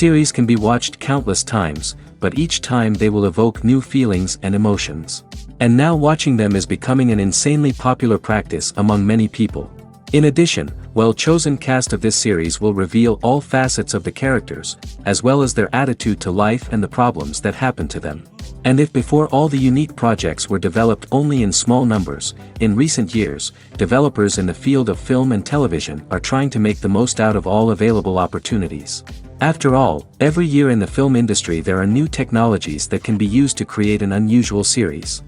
Series can be watched countless times, but each time they will evoke new feelings and emotions. And now watching them is becoming an insanely popular practice among many people. In addition, well-chosen cast of this series will reveal all facets of the characters, as well as their attitude to life and the problems that happen to them. And if before all the unique projects were developed only in small numbers, in recent years, developers in the field of film and television are trying to make the most out of all available opportunities. After all, every year in the film industry there are new technologies that can be used to create an unusual series.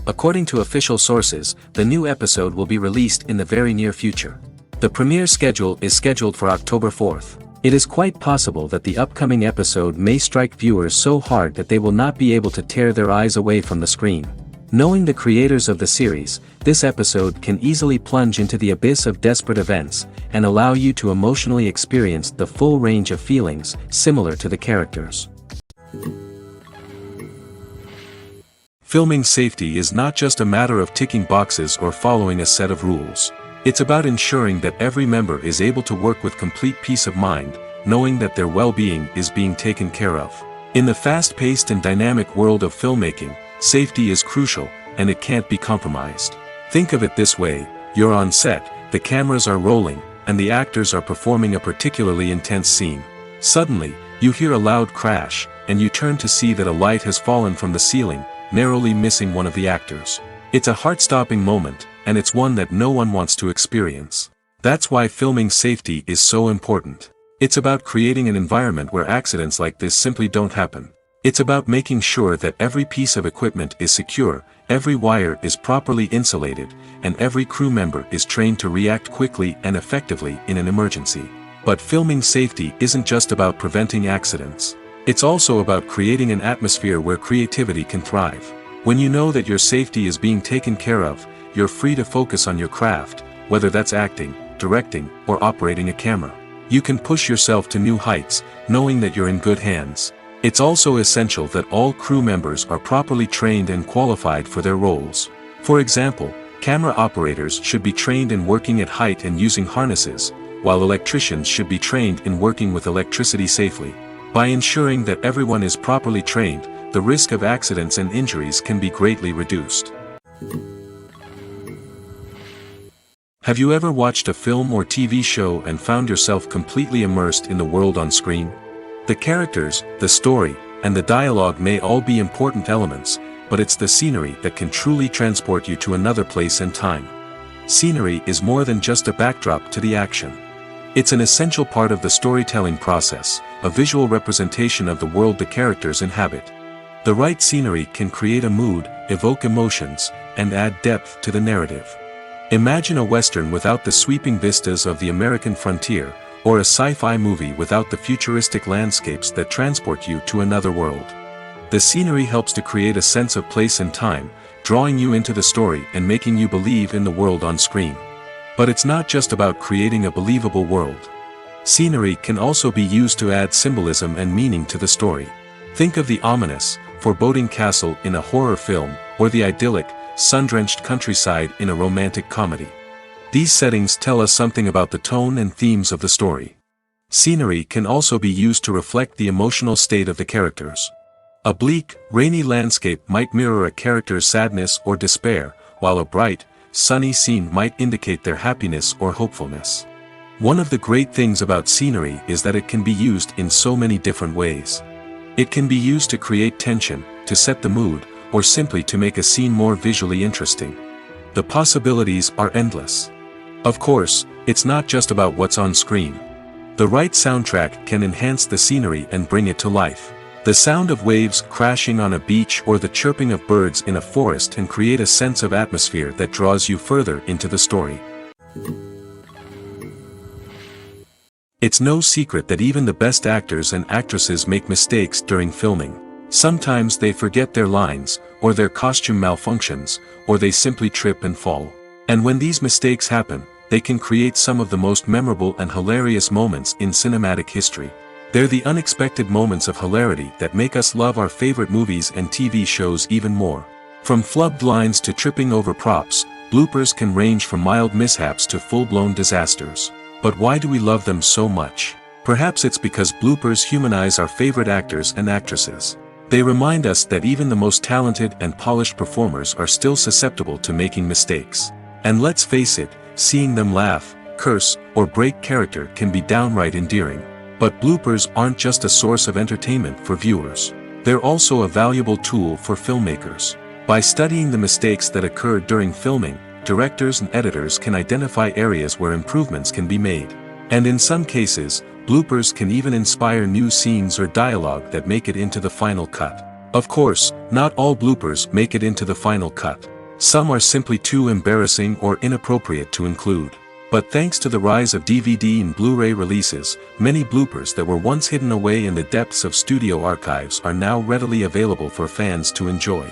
According to official sources, the new episode will be released in the very near future. The premiere schedule is scheduled for October 4th. It is quite possible that the upcoming episode may strike viewers so hard that they will not be able to tear their eyes away from the screen. Knowing the creators of the series, this episode can easily plunge into the abyss of desperate events, and allow you to emotionally experience the full range of feelings similar to the characters. Filming safety is not just a matter of ticking boxes or following a set of rules. It's about ensuring that every member is able to work with complete peace of mind, knowing that their well-being is being taken care of. In the fast-paced and dynamic world of filmmaking, safety is crucial, and it can't be compromised. Think of it this way: you're on set, the cameras are rolling, and the actors are performing a particularly intense scene. Suddenly, you hear a loud crash, and you turn to see that a light has fallen from the ceiling, narrowly missing one of the actors. It's a heart-stopping moment, and it's one that no one wants to experience. That's why filming safety is so important. It's about creating an environment where accidents like this simply don't happen. It's about making sure that every piece of equipment is secure, every wire is properly insulated, and every crew member is trained to react quickly and effectively in an emergency. But filming safety isn't just about preventing accidents. It's also about creating an atmosphere where creativity can thrive. When you know that your safety is being taken care of, you're free to focus on your craft, whether that's acting, directing, or operating a camera. You can push yourself to new heights, knowing that you're in good hands. It's also essential that all crew members are properly trained and qualified for their roles. For example, camera operators should be trained in working at height and using harnesses, while electricians should be trained in working with electricity safely. By ensuring that everyone is properly trained, the risk of accidents and injuries can be greatly reduced. Have you ever watched a film or TV show and found yourself completely immersed in the world on screen? The characters, the story, and the dialogue may all be important elements, but it's the scenery that can truly transport you to another place and time. Scenery is more than just a backdrop to the action. It's an essential part of the storytelling process, a visual representation of the world the characters inhabit. The right scenery can create a mood, evoke emotions, and add depth to the narrative. Imagine a Western without the sweeping vistas of the American frontier, or a sci-fi movie without the futuristic landscapes that transport you to another world. The scenery helps to create a sense of place and time, drawing you into the story and making you believe in the world on screen. But it's not just about creating a believable world. Scenery can also be used to add symbolism and meaning to the story. Think of the ominous, foreboding castle in a horror film, or the idyllic, sun-drenched countryside in a romantic comedy. These settings tell us something about the tone and themes of the story. Scenery can also be used to reflect the emotional state of the characters. A bleak, rainy landscape might mirror a character's sadness or despair, while a bright, sunny scene might indicate their happiness or hopefulness. One of the great things about scenery is that it can be used in so many different ways. It can be used to create tension, to set the mood, or simply to make a scene more visually interesting. The possibilities are endless. Of course, it's not just about what's on screen. The right soundtrack can enhance the scenery and bring it to life. The sound of waves crashing on a beach or the chirping of birds in a forest can create a sense of atmosphere that draws you further into the story. It's no secret that even the best actors and actresses make mistakes during filming. Sometimes they forget their lines, or their costume malfunctions, or they simply trip and fall. And when these mistakes happen, they can create some of the most memorable and hilarious moments in cinematic history. They're the unexpected moments of hilarity that make us love our favorite movies and TV shows even more. From flubbed lines to tripping over props, bloopers can range from mild mishaps to full-blown disasters. But why do we love them so much? Perhaps it's because bloopers humanize our favorite actors and actresses. They remind us that even the most talented and polished performers are still susceptible to making mistakes. And let's face it, seeing them laugh, curse, or break character can be downright endearing. But bloopers aren't just a source of entertainment for viewers. They're also a valuable tool for filmmakers. By studying the mistakes that occur during filming, directors and editors can identify areas where improvements can be made. And in some cases, bloopers can even inspire new scenes or dialogue that make it into the final cut. Of course, not all bloopers make it into the final cut. Some are simply too embarrassing or inappropriate to include. But thanks to the rise of DVD and Blu-ray releases, many bloopers that were once hidden away in the depths of studio archives are now readily available for fans to enjoy.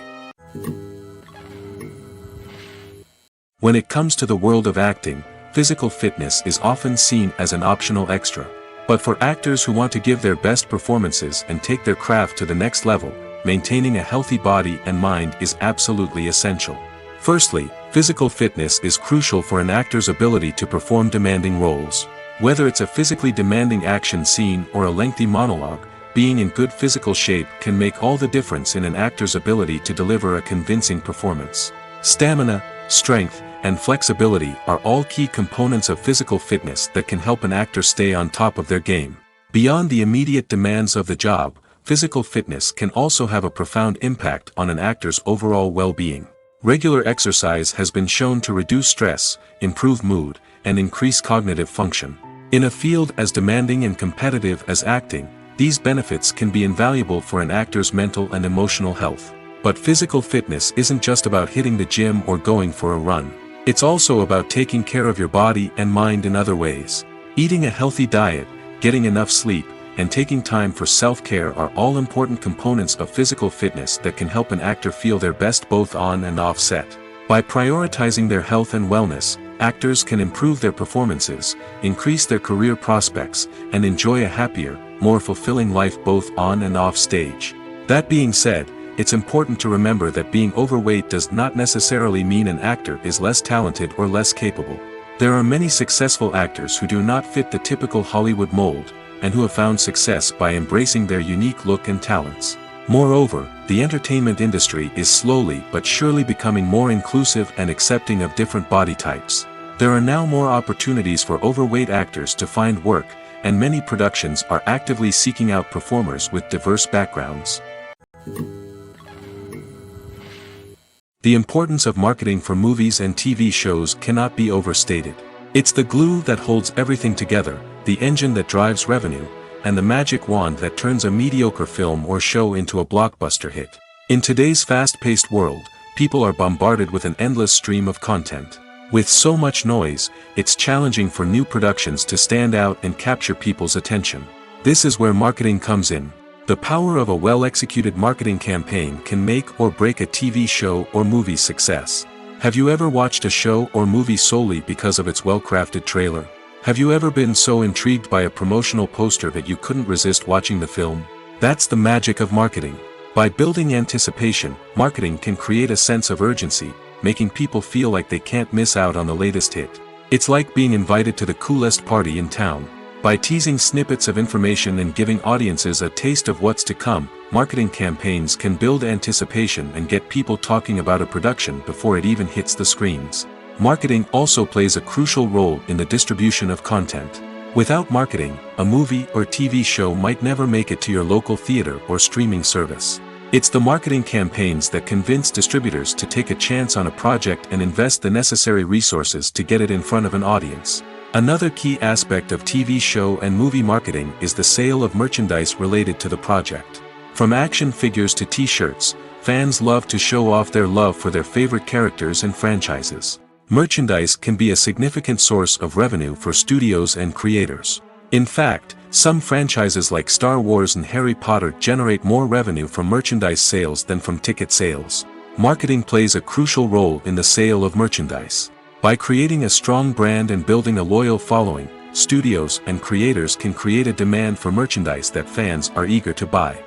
When it comes to the world of acting, physical fitness is often seen as an optional extra. But for actors who want to give their best performances and take their craft to the next level, maintaining a healthy body and mind is absolutely essential. Firstly, physical fitness is crucial for an actor's ability to perform demanding roles. Whether it's a physically demanding action scene or a lengthy monologue, being in good physical shape can make all the difference in an actor's ability to deliver a convincing performance. Stamina, strength, and flexibility are all key components of physical fitness that can help an actor stay on top of their game. Beyond the immediate demands of the job, physical fitness can also have a profound impact on an actor's overall well-being. Regular exercise has been shown to reduce stress, improve mood, and increase cognitive function. In a field as demanding and competitive as acting, these benefits can be invaluable for an actor's mental and emotional health. But physical fitness isn't just about hitting the gym or going for a run. It's also about taking care of your body and mind in other ways. Eating a healthy diet, getting enough sleep, and taking time for self-care are all important components of physical fitness that can help an actor feel their best both on and off set. By prioritizing their health and wellness, actors can improve their performances, increase their career prospects, and enjoy a happier, more fulfilling life both on and off stage. That being said, it's important to remember that being overweight does not necessarily mean an actor is less talented or less capable. There are many successful actors who do not fit the typical Hollywood mold, and who have found success by embracing their unique look and talents. Moreover, the entertainment industry is slowly but surely becoming more inclusive and accepting of different body types. There are now more opportunities for overweight actors to find work, and many productions are actively seeking out performers with diverse backgrounds. The importance of marketing for movies and TV shows cannot be overstated. It's the glue that holds everything together, the engine that drives revenue, and the magic wand that turns a mediocre film or show into a blockbuster hit. In today's fast-paced world, people are bombarded with an endless stream of content. With so much noise, it's challenging for new productions to stand out and capture people's attention. This is where marketing comes in. The power of a well-executed marketing campaign can make or break a TV show or movie's success. Have you ever watched a show or movie solely because of its well-crafted trailer? Have you ever been so intrigued by a promotional poster that you couldn't resist watching the film? That's the magic of marketing. By building anticipation, marketing can create a sense of urgency, making people feel like they can't miss out on the latest hit. It's like being invited to the coolest party in town. By teasing snippets of information and giving audiences a taste of what's to come, marketing campaigns can build anticipation and get people talking about a production before it even hits the screens. Marketing also plays a crucial role in the distribution of content. Without marketing, a movie or TV show might never make it to your local theater or streaming service. It's the marketing campaigns that convince distributors to take a chance on a project and invest the necessary resources to get it in front of an audience. Another key aspect of TV show and movie marketing is the sale of merchandise related to the project. From action figures to t-shirts, fans love to show off their love for their favorite characters and franchises. Merchandise can be a significant source of revenue for studios and creators. In fact, some franchises like Star Wars and Harry Potter generate more revenue from merchandise sales than from ticket sales. Marketing plays a crucial role in the sale of merchandise. By creating a strong brand and building a loyal following, studios and creators can create a demand for merchandise that fans are eager to buy.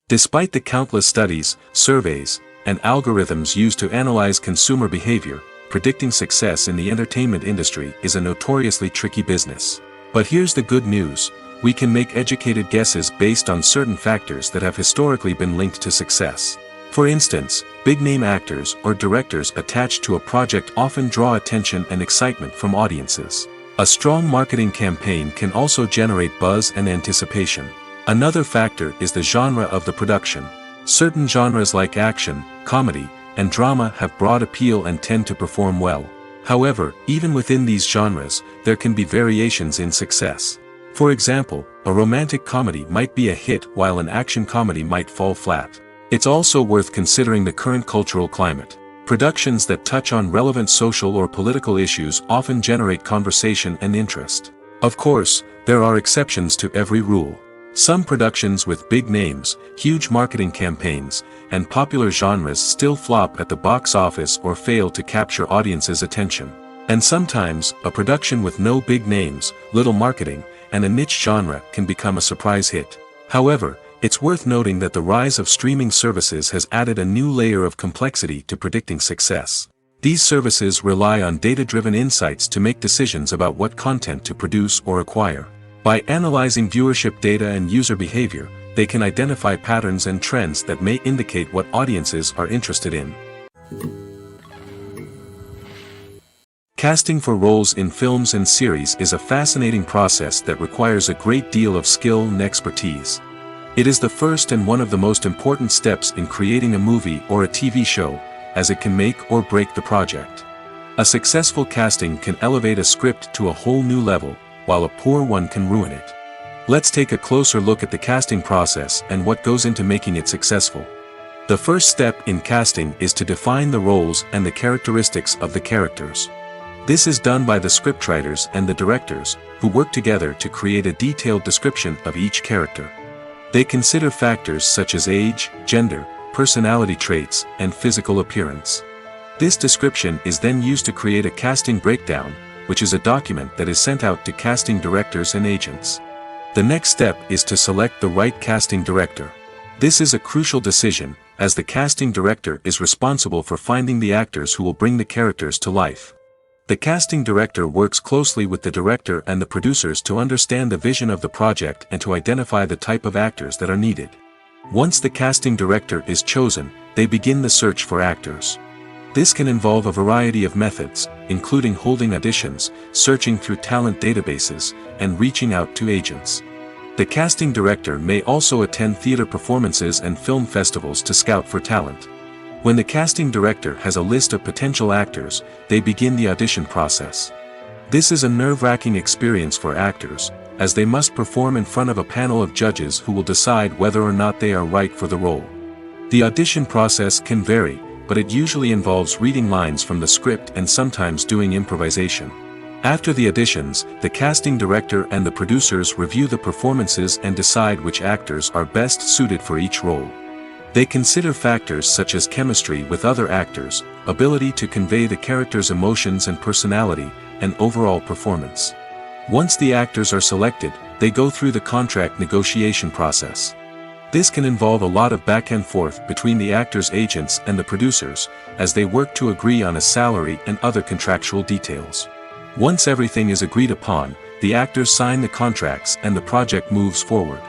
Despite the countless studies, surveys, and algorithms used to analyze consumer behavior, predicting success in the entertainment industry is a notoriously tricky business. But here's the good news: we can make educated guesses based on certain factors that have historically been linked to success. For instance, big-name actors or directors attached to a project often draw attention and excitement from audiences. A strong marketing campaign can also generate buzz and anticipation. Another factor is the genre of the production. Certain genres like action, comedy, and drama have broad appeal and tend to perform well. However, even within these genres, there can be variations in success. For example, a romantic comedy might be a hit while an action comedy might fall flat. It's also worth considering the current cultural climate. Productions that touch on relevant social or political issues often generate conversation and interest. Of course, there are exceptions to every rule. Some productions with big names, huge marketing campaigns, and popular genres still flop at the box office or fail to capture audiences' attention. And sometimes, a production with no big names, little marketing, and a niche genre can become a surprise hit. However, it's worth noting that the rise of streaming services has added a new layer of complexity to predicting success. These services rely on data-driven insights to make decisions about what content to produce or acquire. By analyzing viewership data and user behavior, they can identify patterns and trends that may indicate what audiences are interested in. Casting for roles in films and series is a fascinating process that requires a great deal of skill and expertise. It is the first and one of the most important steps in creating a movie or a TV show, as it can make or break the project. A successful casting can elevate a script to a whole new level, while a poor one can ruin it. Let's take a closer look at the casting process and what goes into making it successful. The first step in casting is to define the roles and the characteristics of the characters. This is done by the scriptwriters and the directors, who work together to create a detailed description of each character. They consider factors such as age, gender, personality traits, and physical appearance. This description is then used to create a casting breakdown, which is a document that is sent out to casting directors and agents. The next step is to select the right casting director. This is a crucial decision, as the casting director is responsible for finding the actors who will bring the characters to life. The casting director works closely with the director and the producers to understand the vision of the project and to identify the type of actors that are needed. Once the casting director is chosen, they begin the search for actors. This can involve a variety of methods, including holding auditions, searching through talent databases, and reaching out to agents. The casting director may also attend theater performances and film festivals to scout for talent. When the casting director has a list of potential actors, they begin the audition process. This is a nerve-wracking experience for actors, as they must perform in front of a panel of judges who will decide whether or not they are right for the role. The audition process can vary, but it usually involves reading lines from the script and sometimes doing improvisation. After the auditions, the casting director and the producers review the performances and decide which actors are best suited for each role. They consider factors such as chemistry with other actors, ability to convey the character's emotions and personality, and overall performance. Once the actors are selected, they go through the contract negotiation process. This can involve a lot of back and forth between the actors' agents and the producers, as they work to agree on a salary and other contractual details. Once everything is agreed upon, the actors sign the contracts and the project moves forward.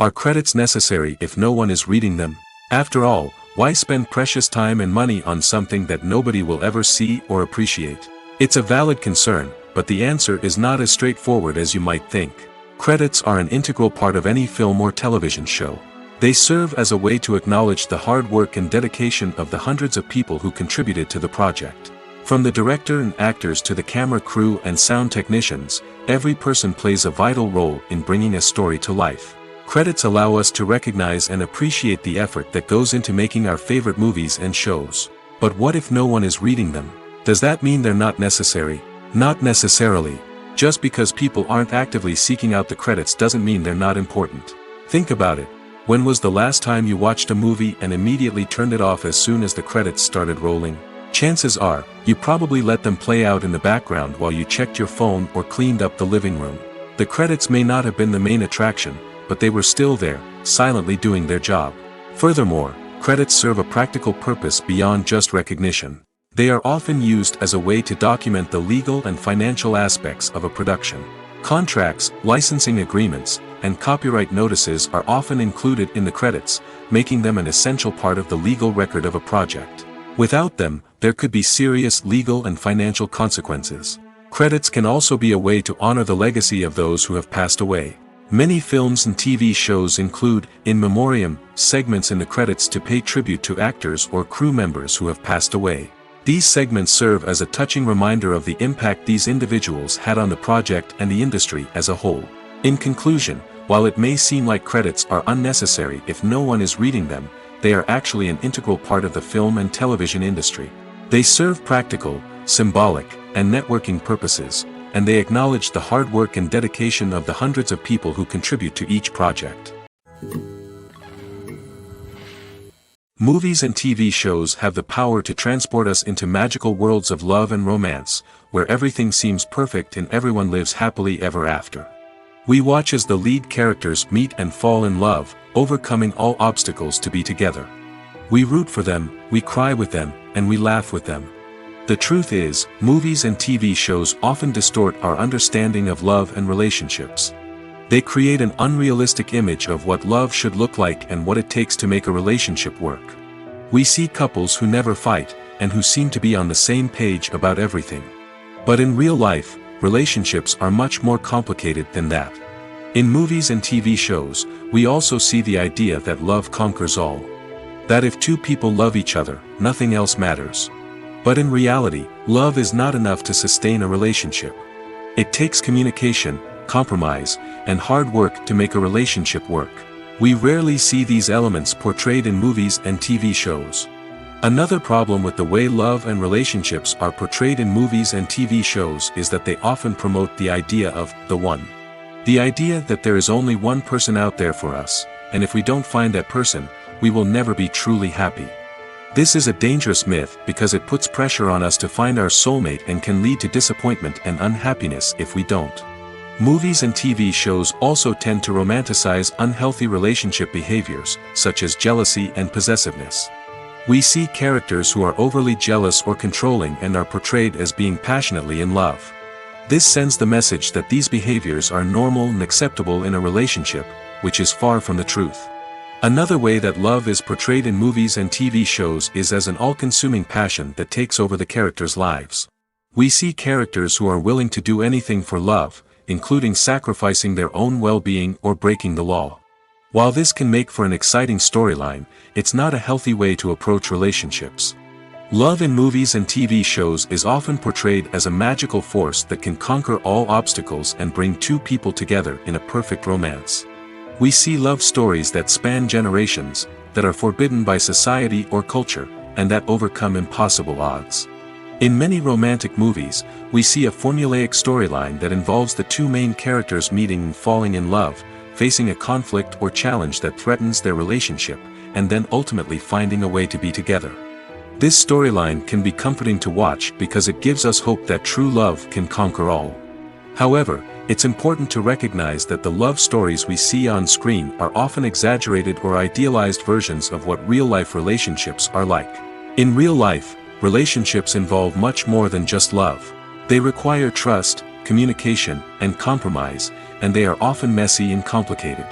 Are credits necessary if no one is reading them? After all, why spend precious time and money on something that nobody will ever see or appreciate? It's a valid concern, but the answer is not as straightforward as you might think. Credits are an integral part of any film or television show. They serve as a way to acknowledge the hard work and dedication of the hundreds of people who contributed to the project. From the director and actors to the camera crew and sound technicians, every person plays a vital role in bringing a story to life. Credits allow us to recognize and appreciate the effort that goes into making our favorite movies and shows. But what if no one is reading them? Does that mean they're not necessary? Not necessarily. Just because people aren't actively seeking out the credits doesn't mean they're not important. Think about it. When was the last time you watched a movie and immediately turned it off as soon as the credits started rolling? Chances are, you probably let them play out in the background while you checked your phone or cleaned up the living room. The credits may not have been the main attraction, but they were still there, silently doing their job. Furthermore, credits serve a practical purpose beyond just recognition. They are often used as a way to document the legal and financial aspects of a production. Contracts, licensing agreements, and copyright notices are often included in the credits, making them an essential part of the legal record of a project. Without them, there could be serious legal and financial consequences. Credits can also be a way to honor the legacy of those who have passed away. Many films and TV shows include, in memoriam, segments in the credits to pay tribute to actors or crew members who have passed away. These segments serve as a touching reminder of the impact these individuals had on the project and the industry as a whole. In conclusion, while it may seem like credits are unnecessary if no one is reading them, they are actually an integral part of the film and television industry. They serve practical, symbolic, and networking purposes, and they acknowledge the hard work and dedication of the hundreds of people who contribute to each project. Movies and TV shows have the power to transport us into magical worlds of love and romance, where everything seems perfect and everyone lives happily ever after. We watch as the lead characters meet and fall in love, overcoming all obstacles to be together. We root for them, we cry with them, and we laugh with them. The truth is, movies and TV shows often distort our understanding of love and relationships. They create an unrealistic image of what love should look like and what it takes to make a relationship work. We see couples who never fight, and who seem to be on the same page about everything. But in real life, relationships are much more complicated than that. In movies and TV shows, we also see the idea that love conquers all. That if two people love each other, nothing else matters. But in reality, love is not enough to sustain a relationship. It takes communication, compromise, and hard work to make a relationship work. We rarely see these elements portrayed in movies and TV shows. Another problem with the way love and relationships are portrayed in movies and TV shows is that they often promote the idea of the one. The idea that there is only one person out there for us, and if we don't find that person, we will never be truly happy. This is a dangerous myth because it puts pressure on us to find our soulmate and can lead to disappointment and unhappiness if we don't. Movies and TV shows also tend to romanticize unhealthy relationship behaviors, such as jealousy and possessiveness. We see characters who are overly jealous or controlling and are portrayed as being passionately in love. This sends the message that these behaviors are normal and acceptable in a relationship, which is far from the truth. Another way that love is portrayed in movies and TV shows is as an all-consuming passion that takes over the characters' lives. We see characters who are willing to do anything for love, including sacrificing their own well-being or breaking the law. While this can make for an exciting storyline, it's not a healthy way to approach relationships. Love in movies and TV shows is often portrayed as a magical force that can conquer all obstacles and bring two people together in a perfect romance. We see love stories that span generations, that are forbidden by society or culture, and that overcome impossible odds. In many romantic movies, we see a formulaic storyline that involves the two main characters meeting and falling in love, facing a conflict or challenge that threatens their relationship, and then ultimately finding a way to be together. This storyline can be comforting to watch because it gives us hope that true love can conquer all. However, it's important to recognize that the love stories we see on screen are often exaggerated or idealized versions of what real-life relationships are like. In real life, relationships involve much more than just love. They require trust, communication, and compromise, and they are often messy and complicated.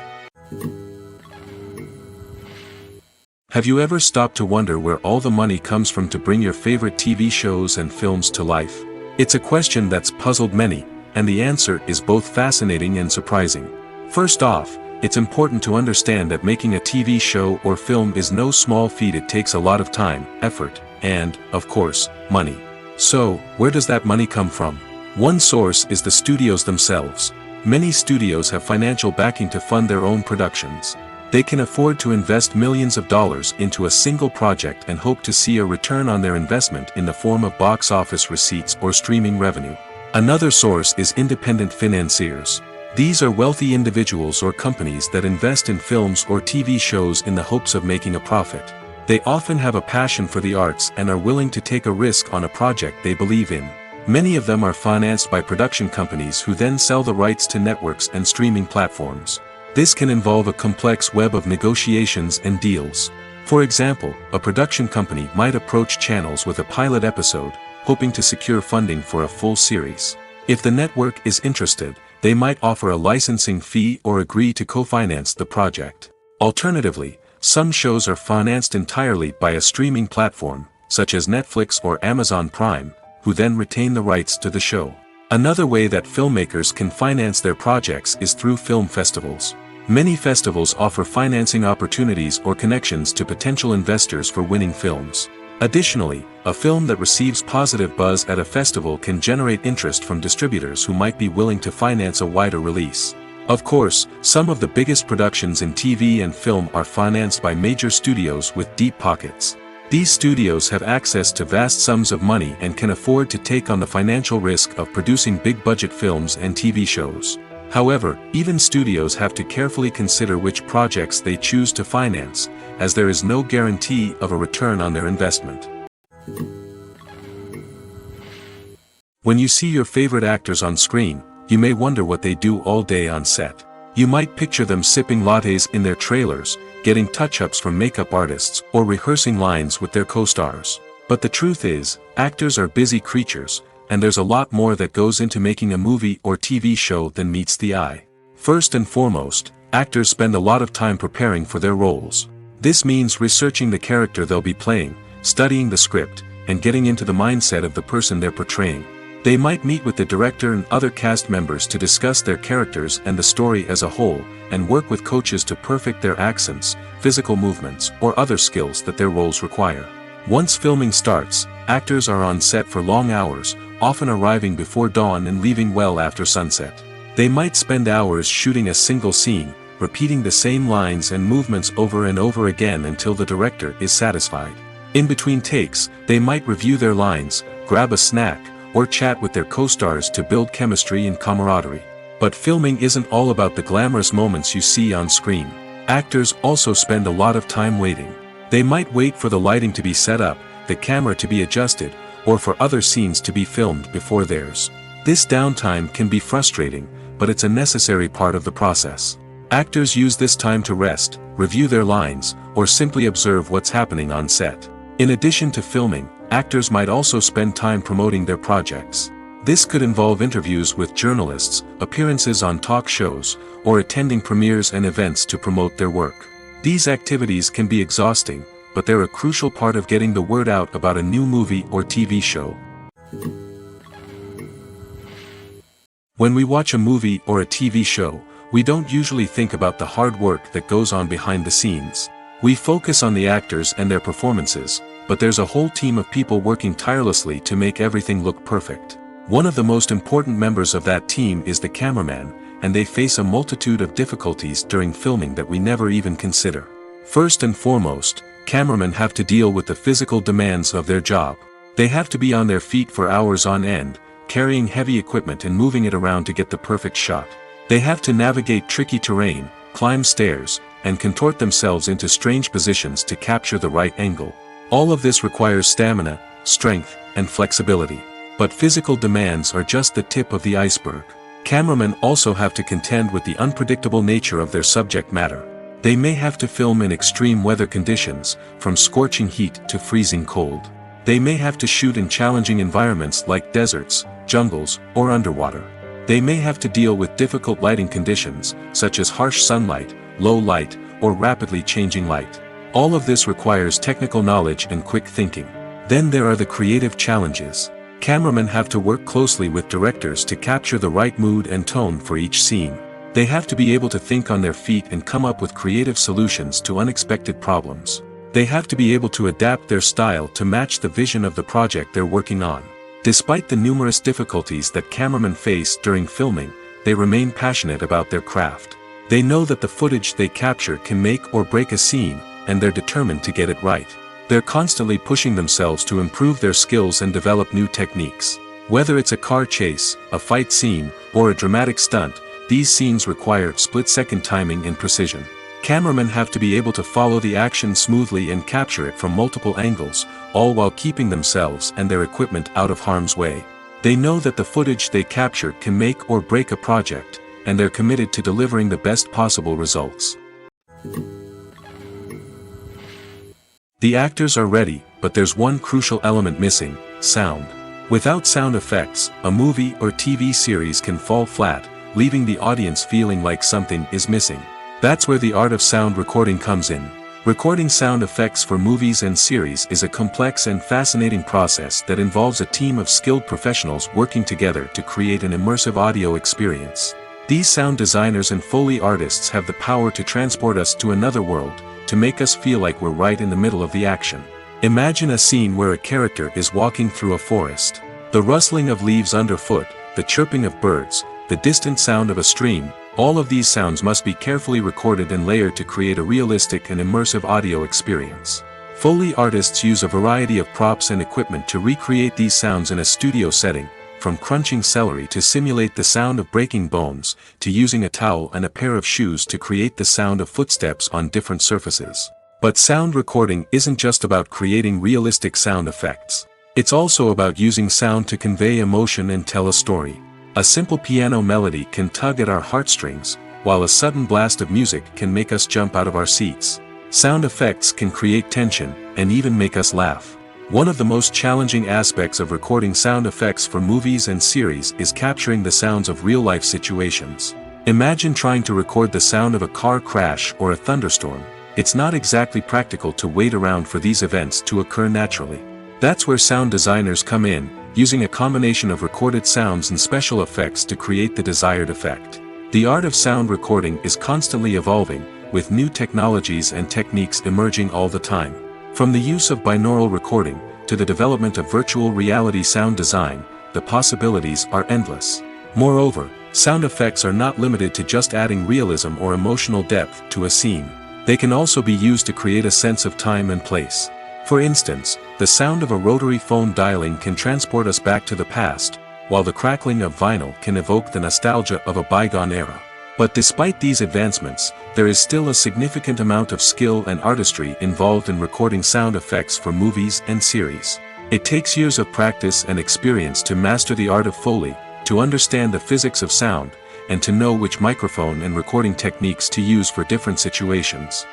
Have you ever stopped to wonder where all the money comes from to bring your favorite TV shows and films to life? It's a question that's puzzled many, and the answer is both fascinating and surprising. First off, it's important to understand that making a TV show or film is no small feat. It takes a lot of time, effort, and, of course, money. So, where does that money come from? One source is the studios themselves. Many studios have financial backing to fund their own productions. They can afford to invest millions of dollars into a single project and hope to see a return on their investment in the form of box office receipts or streaming revenue. Another source is independent financiers. These are wealthy individuals or companies that invest in films or TV shows in the hopes of making a profit. They often have a passion for the arts and are willing to take a risk on a project they believe in. Many of them are financed by production companies who then sell the rights to networks and streaming platforms. This can involve a complex web of negotiations and deals. For example, a production company might approach channels with a pilot episode, hoping to secure funding for a full series. If the network is interested, they might offer a licensing fee or agree to co-finance the project. Alternatively, some shows are financed entirely by a streaming platform, such as Netflix or Amazon Prime, who then retain the rights to the show. Another way that filmmakers can finance their projects is through film festivals. Many festivals offer financing opportunities or connections to potential investors for winning films. Additionally, a film that receives positive buzz at a festival can generate interest from distributors who might be willing to finance a wider release. Of course, some of the biggest productions in TV and film are financed by major studios with deep pockets. These studios have access to vast sums of money and can afford to take on the financial risk of producing big-budget films and TV shows. However, even studios have to carefully consider which projects they choose to finance, as there is no guarantee of a return on their investment. When you see your favorite actors on screen, you may wonder what they do all day on set. You might picture them sipping lattes in their trailers, getting touch-ups from makeup artists, or rehearsing lines with their co-stars. But the truth is, actors are busy creatures, and there's a lot more that goes into making a movie or TV show than meets the eye. First and foremost, actors spend a lot of time preparing for their roles. This means researching the character they'll be playing, studying the script, and getting into the mindset of the person they're portraying. They might meet with the director and other cast members to discuss their characters and the story as a whole, and work with coaches to perfect their accents, physical movements, or other skills that their roles require. Once filming starts, actors are on set for long hours, often arriving before dawn and leaving well after sunset. They might spend hours shooting a single scene, repeating the same lines and movements over and over again until the director is satisfied. In between takes, they might review their lines, grab a snack, or chat with their co-stars to build chemistry and camaraderie. But filming isn't all about the glamorous moments you see on screen. Actors also spend a lot of time waiting. They might wait for the lighting to be set up, the camera to be adjusted, or for other scenes to be filmed before theirs. This downtime can be frustrating, but it's a necessary part of the process. Actors use this time to rest, review their lines, or simply observe what's happening on set. In addition to filming, actors might also spend time promoting their projects. This could involve interviews with journalists, appearances on talk shows, or attending premieres and events to promote their work. These activities can be exhausting, but they're a crucial part of getting the word out about a new movie or TV show. When we watch a movie or a TV show, we don't usually think about the hard work that goes on behind the scenes. We focus on the actors and their performances, but there's a whole team of people working tirelessly to make everything look perfect. One of the most important members of that team is the cameraman, and they face a multitude of difficulties during filming that we never even consider. First and foremost, cameramen have to deal with the physical demands of their job. They have to be on their feet for hours on end, carrying heavy equipment and moving it around to get the perfect shot. They have to navigate tricky terrain, climb stairs, and contort themselves into strange positions to capture the right angle. All of this requires stamina, strength, and flexibility. But physical demands are just the tip of the iceberg. Cameramen also have to contend with the unpredictable nature of their subject matter. They may have to film in extreme weather conditions, from scorching heat to freezing cold. They may have to shoot in challenging environments like deserts, jungles, or underwater. They may have to deal with difficult lighting conditions, such as harsh sunlight, low light, or rapidly changing light. All of this requires technical knowledge and quick thinking. Then there are the creative challenges. Cameramen have to work closely with directors to capture the right mood and tone for each scene. They have to be able to think on their feet and come up with creative solutions to unexpected problems. They have to be able to adapt their style to match the vision of the project they're working on. Despite the numerous difficulties that cameramen face during filming, they remain passionate about their craft. They know that the footage they capture can make or break a scene, and they're determined to get it right. They're constantly pushing themselves to improve their skills and develop new techniques. Whether it's a car chase, a fight scene, or a dramatic stunt, these scenes require split-second timing and precision. Cameramen have to be able to follow the action smoothly and capture it from multiple angles, all while keeping themselves and their equipment out of harm's way. They know that the footage they capture can make or break a project, and they're committed to delivering the best possible results. The actors are ready, but there's one crucial element missing: sound. Without sound effects, a movie or TV series can fall flat, leaving the audience feeling like something is missing. That's where the art of sound recording comes in. Recording sound effects for movies and series is a complex and fascinating process that involves a team of skilled professionals working together to create an immersive audio experience. These sound designers and Foley artists have the power to transport us to another world, to make us feel like we're right in the middle of the action. Imagine a scene where a character is walking through a forest. The rustling of leaves underfoot, the chirping of birds, the distant sound of a stream, all of these sounds must be carefully recorded and layered to create a realistic and immersive audio experience. Foley artists use a variety of props and equipment to recreate these sounds in a studio setting, from crunching celery to simulate the sound of breaking bones, to using a towel and a pair of shoes to create the sound of footsteps on different surfaces. But sound recording isn't just about creating realistic sound effects. It's also about using sound to convey emotion and tell a story. A simple piano melody can tug at our heartstrings, while a sudden blast of music can make us jump out of our seats. Sound effects can create tension, and even make us laugh. One of the most challenging aspects of recording sound effects for movies and series is capturing the sounds of real-life situations. Imagine trying to record the sound of a car crash or a thunderstorm. It's not exactly practical to wait around for these events to occur naturally. That's where sound designers come in, using a combination of recorded sounds and special effects to create the desired effect. The art of sound recording is constantly evolving, with new technologies and techniques emerging all the time. From the use of binaural recording, to the development of virtual reality sound design, the possibilities are endless. Moreover, sound effects are not limited to just adding realism or emotional depth to a scene. They can also be used to create a sense of time and place. For instance, the sound of a rotary phone dialing can transport us back to the past, while the crackling of vinyl can evoke the nostalgia of a bygone era. But despite these advancements, there is still a significant amount of skill and artistry involved in recording sound effects for movies and series. It takes years of practice and experience to master the art of Foley, to understand the physics of sound, and to know which microphone and recording techniques to use for different situations.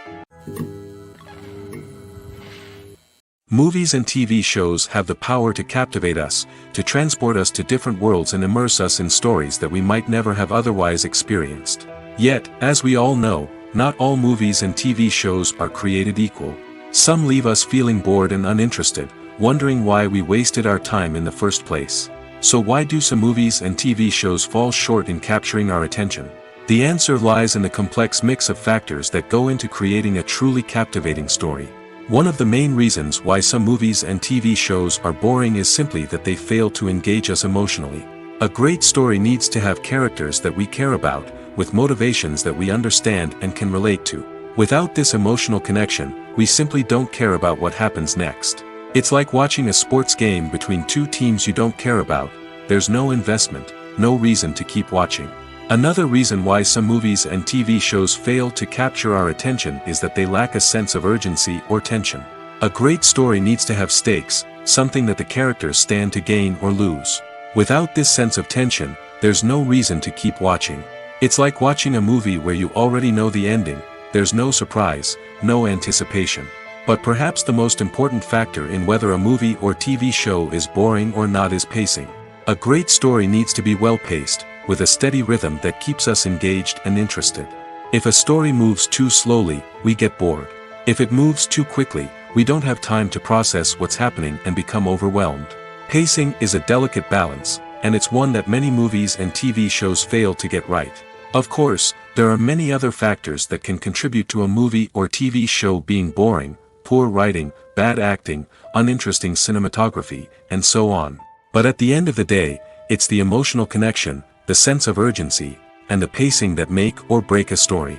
Movies and TV shows have the power to captivate us, to transport us to different worlds and immerse us in stories that we might never have otherwise experienced. Yet, as we all know, not all movies and TV shows are created equal. Some leave us feeling bored and uninterested, wondering why we wasted our time in the first place. So why do some movies and TV shows fall short in capturing our attention? The answer lies in the complex mix of factors that go into creating a truly captivating story. One of the main reasons why some movies and TV shows are boring is simply that they fail to engage us emotionally. A great story needs to have characters that we care about, with motivations that we understand and can relate to. Without this emotional connection, we simply don't care about what happens next. It's like watching a sports game between two teams you don't care about. There's no investment, no reason to keep watching. Another reason why some movies and TV shows fail to capture our attention is that they lack a sense of urgency or tension. A great story needs to have stakes, something that the characters stand to gain or lose. Without this sense of tension, there's no reason to keep watching. It's like watching a movie where you already know the ending. There's no surprise, no anticipation. But perhaps the most important factor in whether a movie or TV show is boring or not is pacing. A great story needs to be well-paced, with a steady rhythm that keeps us engaged and interested. If a story moves too slowly, we get bored. If it moves too quickly, we don't have time to process what's happening and become overwhelmed. Pacing is a delicate balance, and it's one that many movies and TV shows fail to get right. Of course, there are many other factors that can contribute to a movie or TV show being boring: poor writing, bad acting, uninteresting cinematography, and so on. But at the end of the day, it's the emotional connection, the sense of urgency, and the pacing that make or break a story.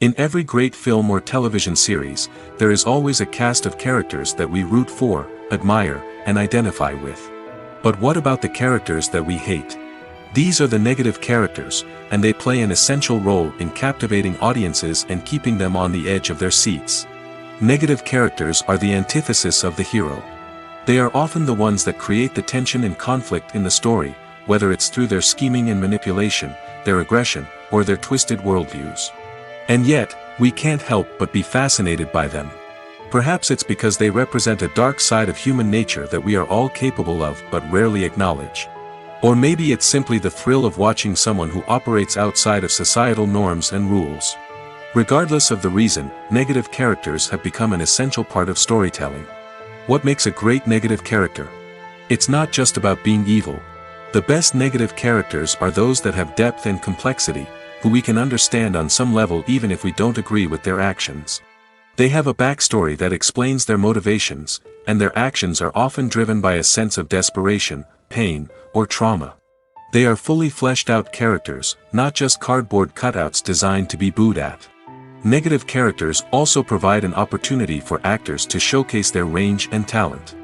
In every great film or television series, there is always a cast of characters that we root for, admire, and identify with. But what about the characters that we hate? These are the negative characters, and they play an essential role in captivating audiences and keeping them on the edge of their seats. Negative characters are the antithesis of the hero. They are often the ones that create the tension and conflict in the story, whether it's through their scheming and manipulation, their aggression, or their twisted worldviews. And yet, we can't help but be fascinated by them. Perhaps it's because they represent a dark side of human nature that we are all capable of but rarely acknowledge. Or maybe it's simply the thrill of watching someone who operates outside of societal norms and rules. Regardless of the reason, negative characters have become an essential part of storytelling. What makes a great negative character? It's not just about being evil. The best negative characters are those that have depth and complexity, who we can understand on some level even if we don't agree with their actions. They have a backstory that explains their motivations, and their actions are often driven by a sense of desperation, pain, or trauma. They are fully fleshed out characters, not just cardboard cutouts designed to be booed at. Negative characters also provide an opportunity for actors to showcase their range and talent.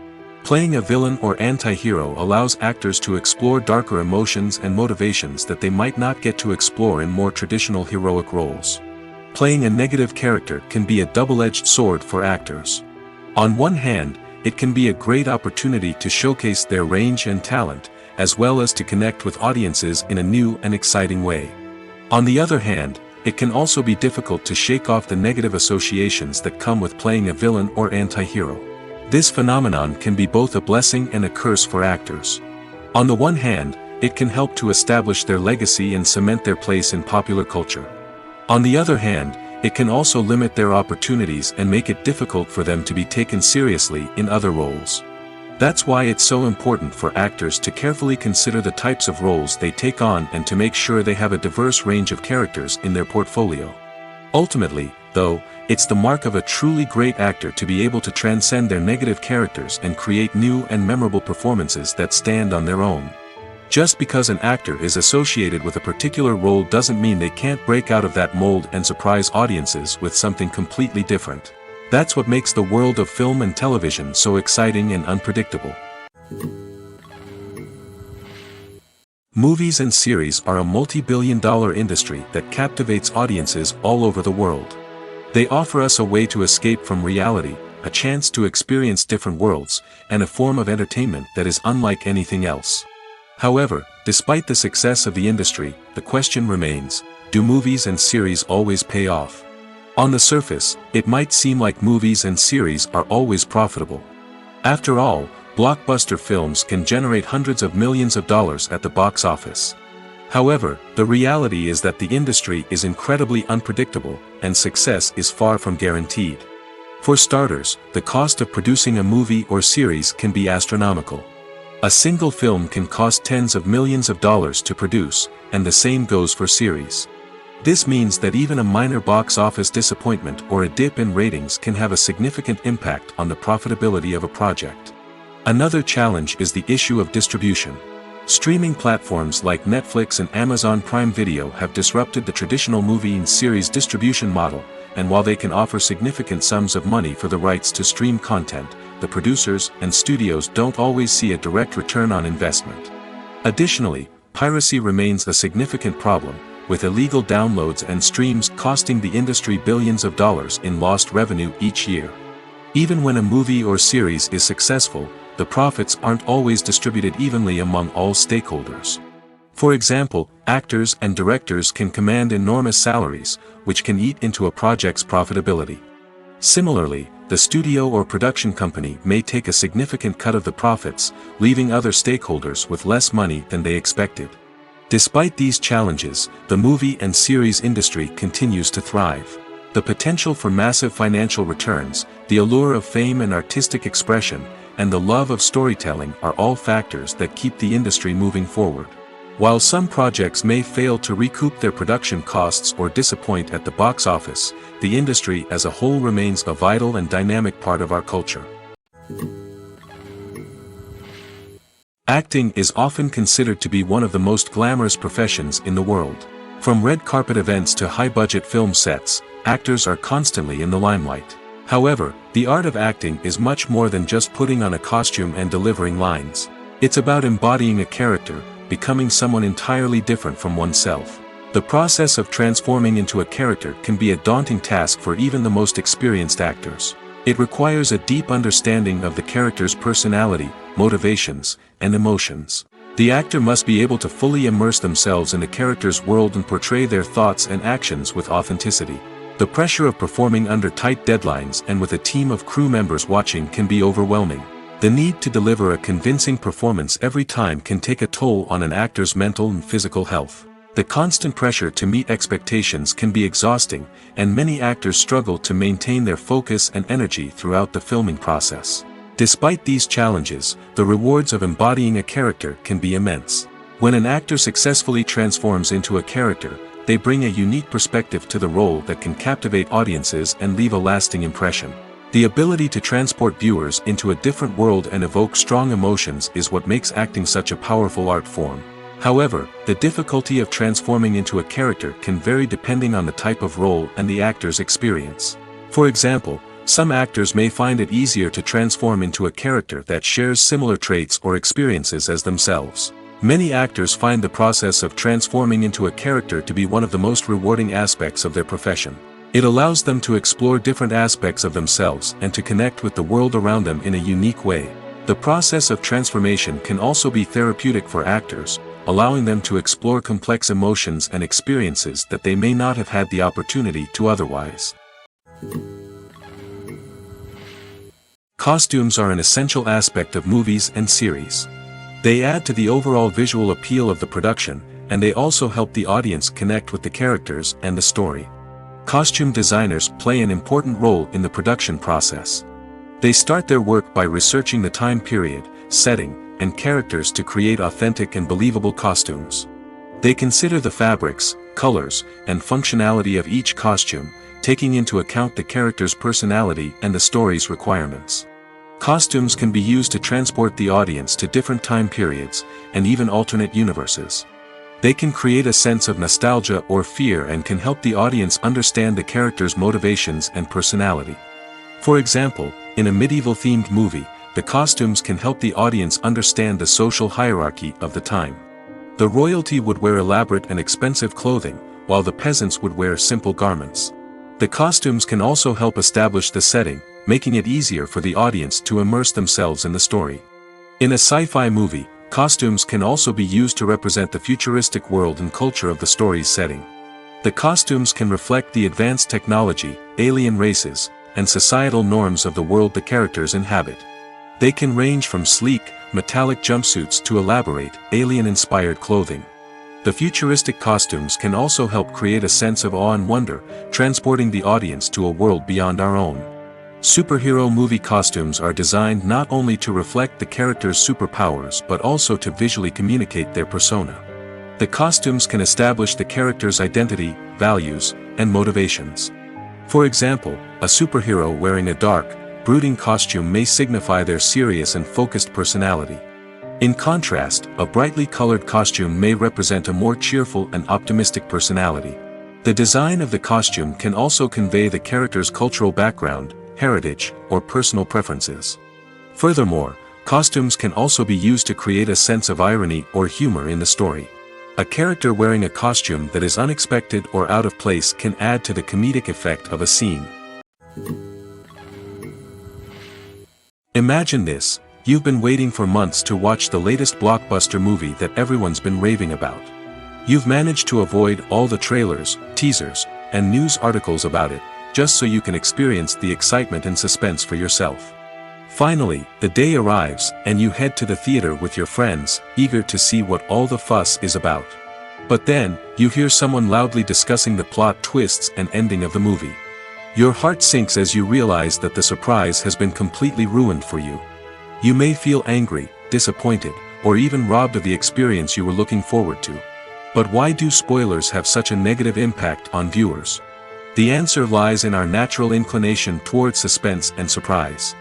Playing a villain or anti-hero allows actors to explore darker emotions and motivations that they might not get to explore in more traditional heroic roles. Playing a negative character can be a double-edged sword for actors. On one hand, it can be a great opportunity to showcase their range and talent, as well as to connect with audiences in a new and exciting way. On the other hand, it can also be difficult to shake off the negative associations that come with playing a villain or anti-hero. This phenomenon can be both a blessing and a curse for actors. On the one hand, it can help to establish their legacy and cement their place in popular culture. On the other hand, it can also limit their opportunities and make it difficult for them to be taken seriously in other roles. That's why it's so important for actors to carefully consider the types of roles they take on and to make sure they have a diverse range of characters in their portfolio. Ultimately, though, it's the mark of a truly great actor to be able to transcend their negative characters and create new and memorable performances that stand on their own. Just because an actor is associated with a particular role doesn't mean they can't break out of that mold and surprise audiences with something completely different. That's what makes the world of film and television so exciting and unpredictable. Movies and series are a multi-billion-dollar industry that captivates audiences all over the world. They offer us a way to escape from reality, a chance to experience different worlds, and a form of entertainment that is unlike anything else. However, despite the success of the industry, the question remains, do movies and series always pay off? On the surface, it might seem like movies and series are always profitable. After all, blockbuster films can generate hundreds of millions of dollars at the box office. However, the reality is that the industry is incredibly unpredictable, and success is far from guaranteed. For starters, the cost of producing a movie or series can be astronomical. A single film can cost tens of millions of dollars to produce, and the same goes for series. This means that even a minor box office disappointment or a dip in ratings can have a significant impact on the profitability of a project. Another challenge is the issue of distribution. Streaming platforms like Netflix and Amazon Prime Video have disrupted the traditional movie and series distribution model, and while they can offer significant sums of money for the rights to stream content, the producers and studios don't always see a direct return on investment. Additionally, piracy remains a significant problem, with illegal downloads and streams costing the industry billions of dollars in lost revenue each year. Even when a movie or series is successful, the profits aren't always distributed evenly among all stakeholders. For example, actors and directors can command enormous salaries, which can eat into a project's profitability. Similarly, the studio or production company may take a significant cut of the profits, leaving other stakeholders with less money than they expected. Despite these challenges, the movie and series industry continues to thrive. The potential for massive financial returns, the allure of fame and artistic expression, and the love of storytelling are all factors that keep the industry moving forward. While some projects may fail to recoup their production costs or disappoint at the box office, the industry as a whole remains a vital and dynamic part of our culture. Acting is often considered to be one of the most glamorous professions in the world. From red carpet events to high-budget film sets, actors are constantly in the limelight. However, the art of acting is much more than just putting on a costume and delivering lines. It's about embodying a character, becoming someone entirely different from oneself. The process of transforming into a character can be a daunting task for even the most experienced actors. It requires a deep understanding of the character's personality, motivations, and emotions. The actor must be able to fully immerse themselves in the character's world and portray their thoughts and actions with authenticity. The pressure of performing under tight deadlines and with a team of crew members watching can be overwhelming. The need to deliver a convincing performance every time can take a toll on an actor's mental and physical health. The constant pressure to meet expectations can be exhausting, and many actors struggle to maintain their focus and energy throughout the filming process. Despite these challenges, the rewards of embodying a character can be immense. When an actor successfully transforms into a character, they bring a unique perspective to the role that can captivate audiences and leave a lasting impression. The ability to transport viewers into a different world and evoke strong emotions is what makes acting such a powerful art form. However, the difficulty of transforming into a character can vary depending on the type of role and the actor's experience. For example, some actors may find it easier to transform into a character that shares similar traits or experiences as themselves. Many actors find the process of transforming into a character to be one of the most rewarding aspects of their profession. It allows them to explore different aspects of themselves and to connect with the world around them in a unique way. The process of transformation can also be therapeutic for actors, allowing them to explore complex emotions and experiences that they may not have had the opportunity to otherwise. Costumes are an essential aspect of movies and series. They add to the overall visual appeal of the production, and they also help the audience connect with the characters and the story. Costume designers play an important role in the production process. They start their work by researching the time period, setting, and characters to create authentic and believable costumes. They consider the fabrics, colors, and functionality of each costume, taking into account the character's personality and the story's requirements. Costumes can be used to transport the audience to different time periods, and even alternate universes. They can create a sense of nostalgia or fear and can help the audience understand the character's motivations and personality. For example, in a medieval-themed movie, the costumes can help the audience understand the social hierarchy of the time. The royalty would wear elaborate and expensive clothing, while the peasants would wear simple garments. The costumes can also help establish the setting, making it easier for the audience to immerse themselves in the story. In a sci-fi movie, costumes can also be used to represent the futuristic world and culture of the story's setting. The costumes can reflect the advanced technology, alien races, and societal norms of the world the characters inhabit. They can range from sleek, metallic jumpsuits to elaborate, alien-inspired clothing. The futuristic costumes can also help create a sense of awe and wonder, transporting the audience to a world beyond our own. Superhero movie costumes are designed not only to reflect the character's superpowers but also to visually communicate their persona. The costumes can establish the character's identity, values, and motivations. For example, a superhero wearing a dark, brooding costume may signify their serious and focused personality. In contrast, a brightly colored costume may represent a more cheerful and optimistic personality. The design of the costume can also convey the character's cultural background, heritage, or personal preferences. Furthermore, costumes can also be used to create a sense of irony or humor in the story. A character wearing a costume that is unexpected or out of place can add to the comedic effect of a scene. Imagine this: you've been waiting for months to watch the latest blockbuster movie that everyone's been raving about. You've managed to avoid all the trailers, teasers, and news articles about it, just so you can experience the excitement and suspense for yourself. Finally, the day arrives, and you head to the theater with your friends, eager to see what all the fuss is about. But then, you hear someone loudly discussing the plot twists and ending of the movie. Your heart sinks as you realize that the surprise has been completely ruined for you. You may feel angry, disappointed, or even robbed of the experience you were looking forward to. But why do spoilers have such a negative impact on viewers? The answer lies in our natural inclination toward suspense and surprise.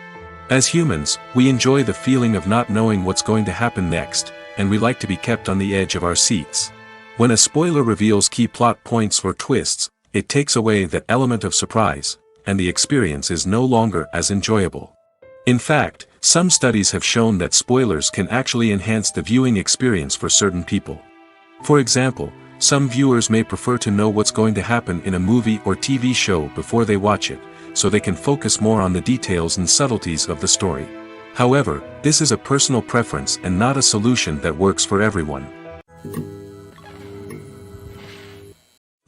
As humans, we enjoy the feeling of not knowing what's going to happen next, and we like to be kept on the edge of our seats. When a spoiler reveals key plot points or twists, it takes away that element of surprise, and the experience is no longer as enjoyable. In fact, some studies have shown that spoilers can actually enhance the viewing experience for certain people. For example, some viewers may prefer to know what's going to happen in a movie or TV show before they watch it, so they can focus more on the details and subtleties of the story. However, this is a personal preference and not a solution that works for everyone.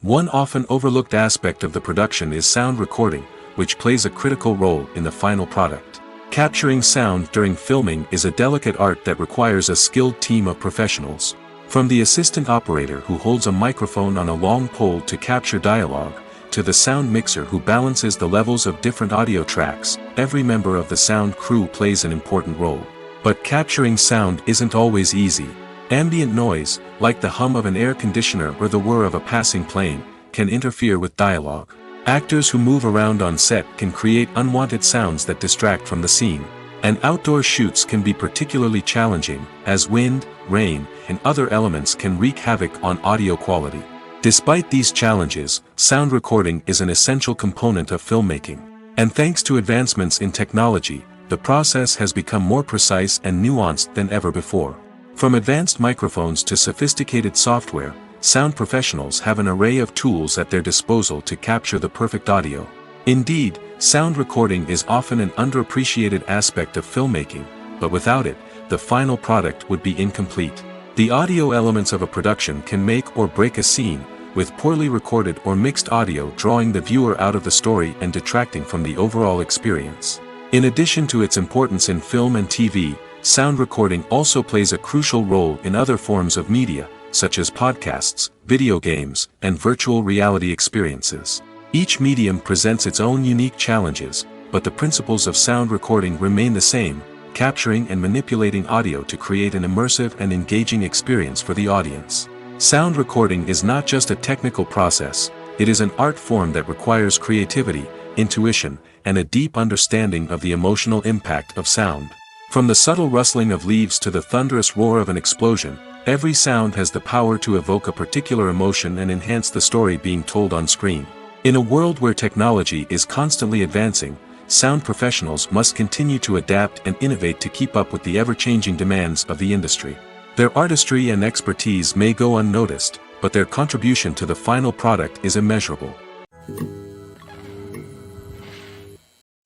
One often overlooked aspect of the production is sound recording, which plays a critical role in the final product. Capturing sound during filming is a delicate art that requires a skilled team of professionals. From the assistant operator who holds a microphone on a long pole to capture dialogue, to the sound mixer who balances the levels of different audio tracks, every member of the sound crew plays an important role. But capturing sound isn't always easy. Ambient noise, like the hum of an air conditioner or the whir of a passing plane, can interfere with dialogue. Actors who move around on set can create unwanted sounds that distract from the scene. And outdoor shoots can be particularly challenging, as wind, rain, and other elements can wreak havoc on audio quality. Despite these challenges, sound recording is an essential component of filmmaking. And thanks to advancements in technology, the process has become more precise and nuanced than ever before. From advanced microphones to sophisticated software, sound professionals have an array of tools at their disposal to capture the perfect audio. Indeed, sound recording is often an underappreciated aspect of filmmaking, but without it, the final product would be incomplete. The audio elements of a production can make or break a scene, with poorly recorded or mixed audio drawing the viewer out of the story and detracting from the overall experience. In addition to its importance in film and TV, sound recording also plays a crucial role in other forms of media, such as podcasts, video games, and virtual reality experiences. Each medium presents its own unique challenges, but the principles of sound recording remain the same, capturing and manipulating audio to create an immersive and engaging experience for the audience. Sound recording is not just a technical process, it is an art form that requires creativity, intuition, and a deep understanding of the emotional impact of sound. From the subtle rustling of leaves to the thunderous roar of an explosion, every sound has the power to evoke a particular emotion and enhance the story being told on screen. In a world where technology is constantly advancing, sound professionals must continue to adapt and innovate to keep up with the ever-changing demands of the industry. Their artistry and expertise may go unnoticed, but their contribution to the final product is immeasurable.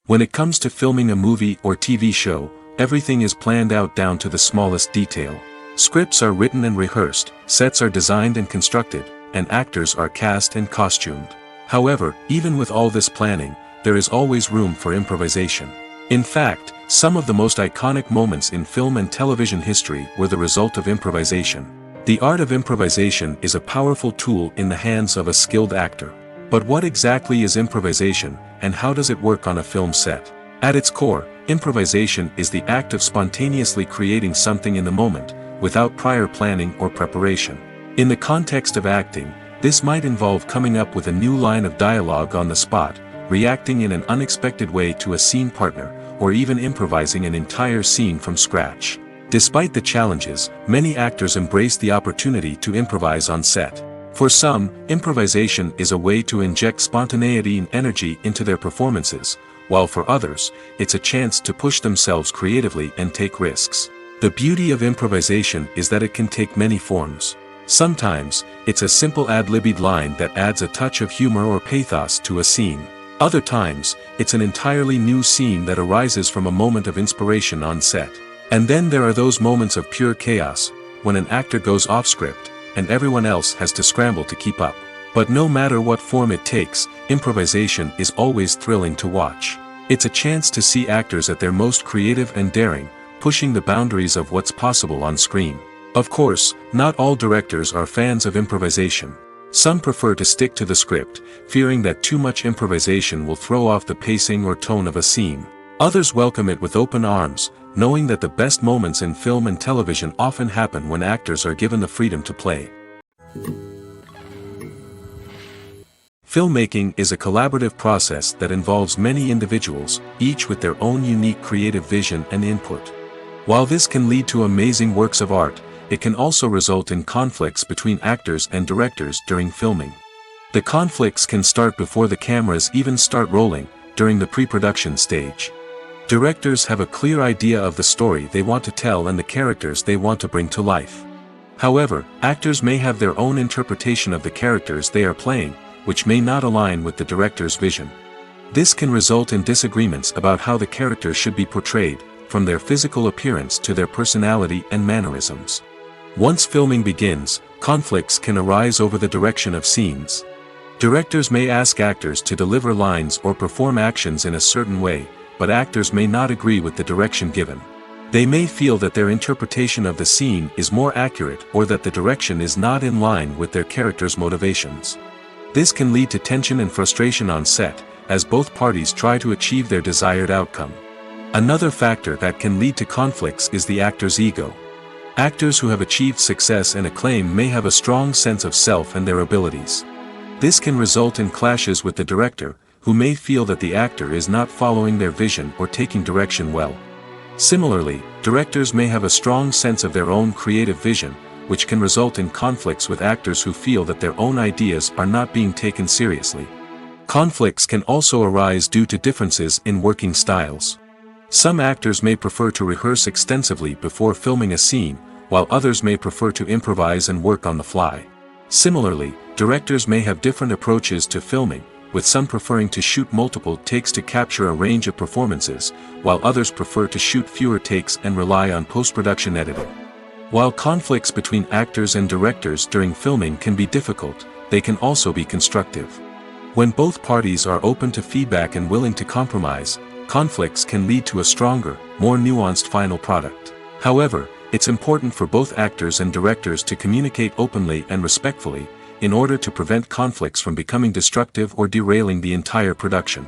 When it comes to filming a movie or TV show, everything is planned out down to the smallest detail. Scripts are written and rehearsed, sets are designed and constructed, and actors are cast and costumed. However, even with all this planning, there is always room for improvisation. In fact, some of the most iconic moments in film and television history were the result of improvisation. The art of improvisation is a powerful tool in the hands of a skilled actor. But what exactly is improvisation, and how does it work on a film set? At its core, improvisation is the act of spontaneously creating something in the moment, without prior planning or preparation. In the context of acting, this might involve coming up with a new line of dialogue on the spot, reacting in an unexpected way to a scene partner, or even improvising an entire scene from scratch. Despite the challenges, many actors embrace the opportunity to improvise on set. For some, improvisation is a way to inject spontaneity and energy into their performances, while for others, it's a chance to push themselves creatively and take risks. The beauty of improvisation is that it can take many forms. Sometimes, it's a simple ad-libbed line that adds a touch of humor or pathos to a scene. Other times, it's an entirely new scene that arises from a moment of inspiration on set. And then there are those moments of pure chaos, when an actor goes off script, and everyone else has to scramble to keep up. But no matter what form it takes, improvisation is always thrilling to watch. It's a chance to see actors at their most creative and daring, pushing the boundaries of what's possible on screen. Of course, not all directors are fans of improvisation. Some prefer to stick to the script, fearing that too much improvisation will throw off the pacing or tone of a scene. Others welcome it with open arms, knowing that the best moments in film and television often happen when actors are given the freedom to play. Filmmaking is a collaborative process that involves many individuals, each with their own unique creative vision and input. While this can lead to amazing works of art, it can also result in conflicts between actors and directors during filming. The conflicts can start before the cameras even start rolling, during the pre-production stage. Directors have a clear idea of the story they want to tell and the characters they want to bring to life. However, actors may have their own interpretation of the characters they are playing, which may not align with the director's vision. This can result in disagreements about how the characters should be portrayed, from their physical appearance to their personality and mannerisms. Once filming begins, conflicts can arise over the direction of scenes. Directors may ask actors to deliver lines or perform actions in a certain way, but actors may not agree with the direction given. They may feel that their interpretation of the scene is more accurate or that the direction is not in line with their character's motivations. This can lead to tension and frustration on set, as both parties try to achieve their desired outcome. Another factor that can lead to conflicts is the actor's ego. Actors who have achieved success and acclaim may have a strong sense of self and their abilities. This can result in clashes with the director, who may feel that the actor is not following their vision or taking direction well. Similarly, directors may have a strong sense of their own creative vision, which can result in conflicts with actors who feel that their own ideas are not being taken seriously. Conflicts can also arise due to differences in working styles. Some actors may prefer to rehearse extensively before filming a scene, while others may prefer to improvise and work on the fly. Similarly, directors may have different approaches to filming, with some preferring to shoot multiple takes to capture a range of performances, while others prefer to shoot fewer takes and rely on post-production editing. While conflicts between actors and directors during filming can be difficult, they can also be constructive. When both parties are open to feedback and willing to compromise, conflicts can lead to a stronger, more nuanced final product. However, it's important for both actors and directors to communicate openly and respectfully, in order to prevent conflicts from becoming destructive or derailing the entire production.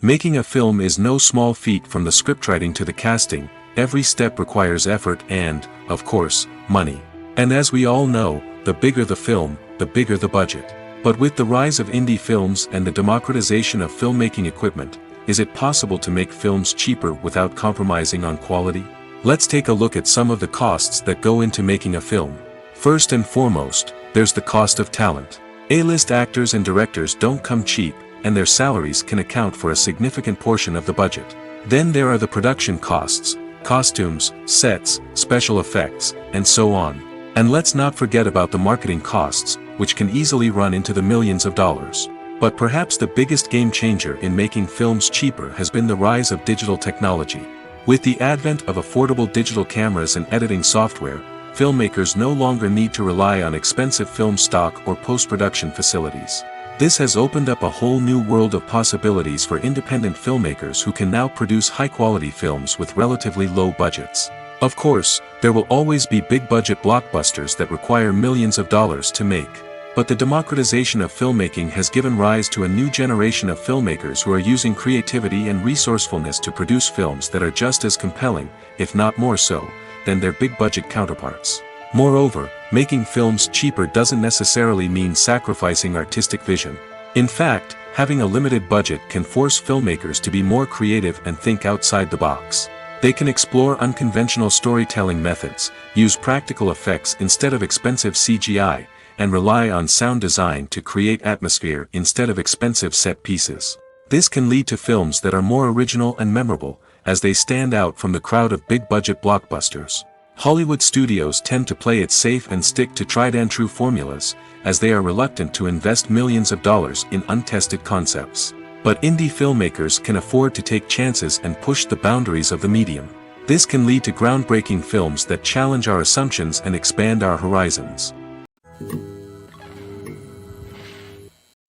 Making a film is no small feat. From the scriptwriting to the casting, every step requires effort and, of course, money. And as we all know, the bigger the film, the bigger the budget. But with the rise of indie films and the democratization of filmmaking equipment, is it possible to make films cheaper without compromising on quality? Let's take a look at some of the costs that go into making a film. First and foremost, there's the cost of talent. A-list actors and directors don't come cheap, and their salaries can account for a significant portion of the budget. Then there are the production costs, costumes, sets, special effects, and so on. And let's not forget about the marketing costs, which can easily run into the millions of dollars. But perhaps the biggest game changer in making films cheaper has been the rise of digital technology. With the advent of affordable digital cameras and editing software, filmmakers no longer need to rely on expensive film stock or post-production facilities. This has opened up a whole new world of possibilities for independent filmmakers who can now produce high-quality films with relatively low budgets. Of course, there will always be big-budget blockbusters that require millions of dollars to make. But the democratization of filmmaking has given rise to a new generation of filmmakers who are using creativity and resourcefulness to produce films that are just as compelling, if not more so, than their big-budget counterparts. Moreover, making films cheaper doesn't necessarily mean sacrificing artistic vision. In fact, having a limited budget can force filmmakers to be more creative and think outside the box. They can explore unconventional storytelling methods, use practical effects instead of expensive CGI, and rely on sound design to create atmosphere instead of expensive set pieces. This can lead to films that are more original and memorable, as they stand out from the crowd of big-budget blockbusters. Hollywood studios tend to play it safe and stick to tried-and-true formulas, as they are reluctant to invest millions of dollars in untested concepts. But indie filmmakers can afford to take chances and push the boundaries of the medium. This can lead to groundbreaking films that challenge our assumptions and expand our horizons.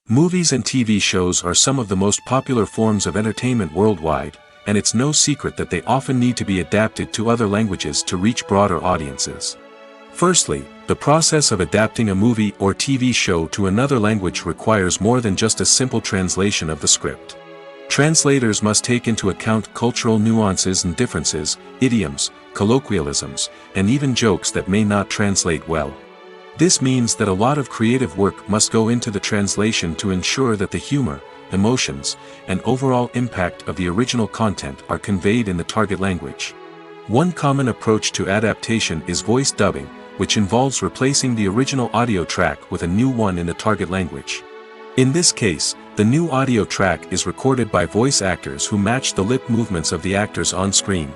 Movies and TV shows are some of the most popular forms of entertainment worldwide, and it's no secret that they often need to be adapted to other languages to reach broader audiences. Firstly, the process of adapting a movie or TV show to another language requires more than just a simple translation of the script. Translators must take into account cultural nuances and differences, idioms, colloquialisms, and even jokes that may not translate well. This means that a lot of creative work must go into the translation to ensure that the humor, emotions, and overall impact of the original content are conveyed in the target language. One common approach to adaptation is voice dubbing, which involves replacing the original audio track with a new one in the target language. In this case, the new audio track is recorded by voice actors who match the lip movements of the actors on screen.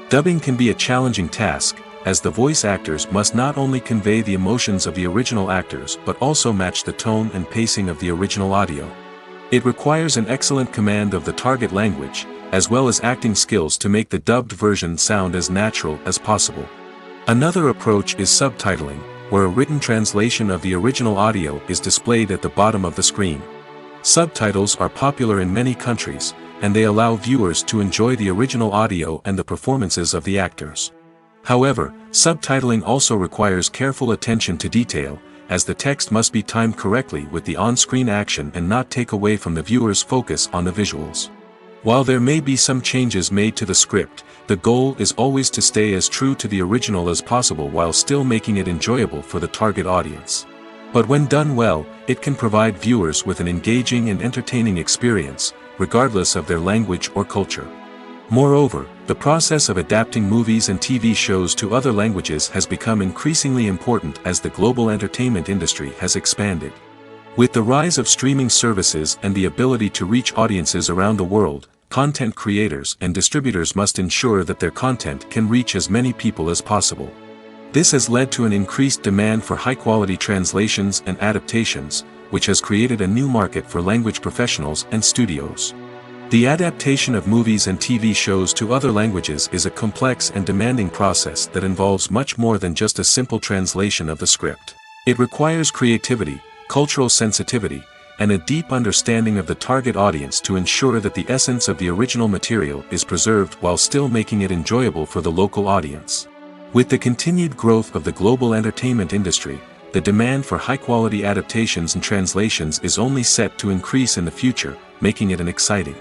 Dubbing can be a challenging task, as the voice actors must not only convey the emotions of the original actors but also match the tone and pacing of the original audio. It requires an excellent command of the target language, as well as acting skills to make the dubbed version sound as natural as possible. Another approach is subtitling, where a written translation of the original audio is displayed at the bottom of the screen. Subtitles are popular in many countries, and they allow viewers to enjoy the original audio and the performances of the actors. However, subtitling also requires careful attention to detail, as the text must be timed correctly with the on-screen action and not take away from the viewer's focus on the visuals. While there may be some changes made to the script, the goal is always to stay as true to the original as possible while still making it enjoyable for the target audience. But when done well, it can provide viewers with an engaging and entertaining experience, regardless of their language or culture. Moreover, the process of adapting movies and TV shows to other languages has become increasingly important as the global entertainment industry has expanded. With the rise of streaming services and the ability to reach audiences around the world, content creators and distributors must ensure that their content can reach as many people as possible. This has led to an increased demand for high-quality translations and adaptations, which has created a new market for language professionals and studios. The adaptation of movies and TV shows to other languages is a complex and demanding process that involves much more than just a simple translation of the script. It requires creativity, cultural sensitivity, and a deep understanding of the target audience to ensure that the essence of the original material is preserved while still making it enjoyable for the local audience. With the continued growth of the global entertainment industry, the demand for high-quality adaptations and translations is only set to increase in the future, making it an exciting.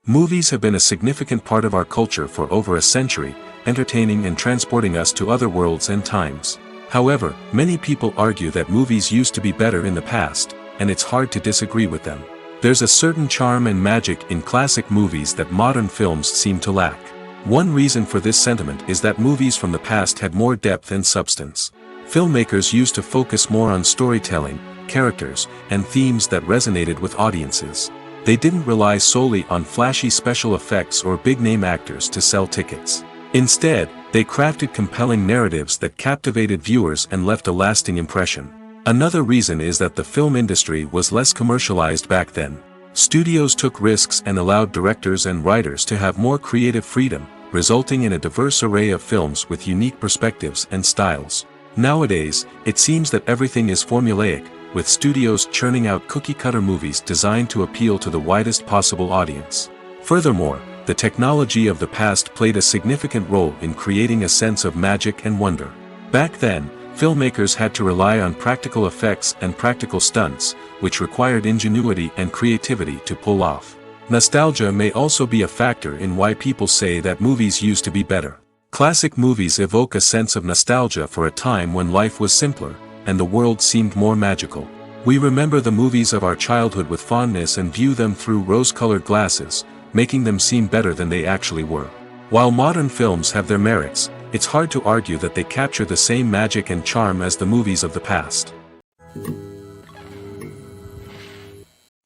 Movies have been a significant part of our culture for over a century, entertaining and transporting us to other worlds and times. However, many people argue that movies used to be better in the past, and it's hard to disagree with them. There's a certain charm and magic in classic movies that modern films seem to lack. One reason for this sentiment is that movies from the past had more depth and substance. Filmmakers used to focus more on storytelling, characters, and themes that resonated with audiences. They didn't rely solely on flashy special effects or big-name actors to sell tickets. Instead, they crafted compelling narratives that captivated viewers and left a lasting impression. Another reason is that the film industry was less commercialized back then. Studios took risks and allowed directors and writers to have more creative freedom, resulting in a diverse array of films with unique perspectives and styles. Nowadays, it seems that everything is formulaic, with studios churning out cookie-cutter movies designed to appeal to the widest possible audience. Furthermore, the technology of the past played a significant role in creating a sense of magic and wonder. Back then, filmmakers had to rely on practical effects and practical stunts, which required ingenuity and creativity to pull off. Nostalgia may also be a factor in why people say that movies used to be better. Classic movies evoke a sense of nostalgia for a time when life was simpler, and the world seemed more magical. We remember the movies of our childhood with fondness and view them through rose-colored glasses, making them seem better than they actually were. While modern films have their merits, it's hard to argue that they capture the same magic and charm as the movies of the past.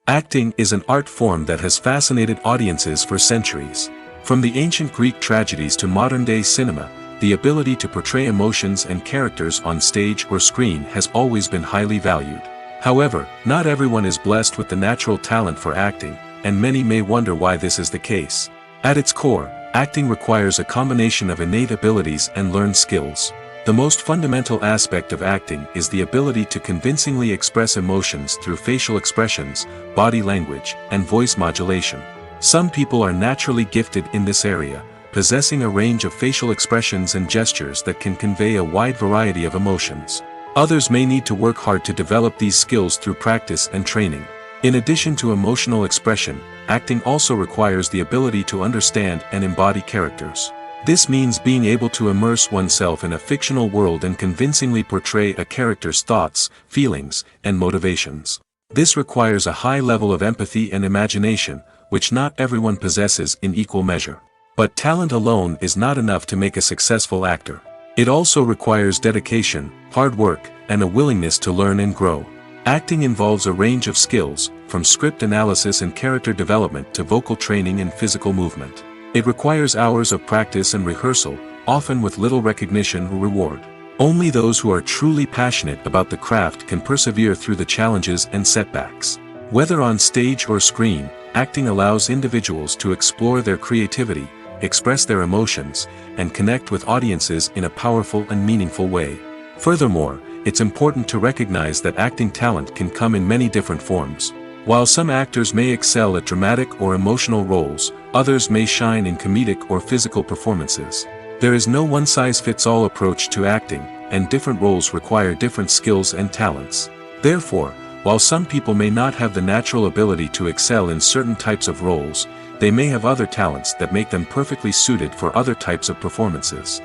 Acting is an art form that has fascinated audiences for centuries. From the ancient Greek tragedies to modern-day cinema, the ability to portray emotions and characters on stage or screen has always been highly valued. However, not everyone is blessed with the natural talent for acting, and many may wonder why this is the case. At its core, acting requires a combination of innate abilities and learned skills. The most fundamental aspect of acting is the ability to convincingly express emotions through facial expressions, body language, and voice modulation. Some people are naturally gifted in this area, possessing a range of facial expressions and gestures that can convey a wide variety of emotions. Others may need to work hard to develop these skills through practice and training. In addition to emotional expression, acting also requires the ability to understand and embody characters. This means being able to immerse oneself in a fictional world and convincingly portray a character's thoughts, feelings, and motivations. This requires a high level of empathy and imagination, which not everyone possesses in equal measure. But talent alone is not enough to make a successful actor. It also requires dedication, hard work, and a willingness to learn and grow. Acting involves a range of skills, from script analysis and character development to vocal training and physical movement. It requires hours of practice and rehearsal, often with little recognition or reward. Only those who are truly passionate about the craft can persevere through the challenges and setbacks. Whether on stage or screen, acting allows individuals to explore their creativity, express their emotions, and connect with audiences in a powerful and meaningful way. Furthermore, it's important to recognize that acting talent can come in many different forms. While some actors may excel at dramatic or emotional roles, others may shine in comedic or physical performances. There is no one-size-fits-all approach to acting, and different roles require different skills and talents. Therefore, while some people may not have the natural ability to excel in certain types of roles, they may have other talents that make them perfectly suited for other types of performances.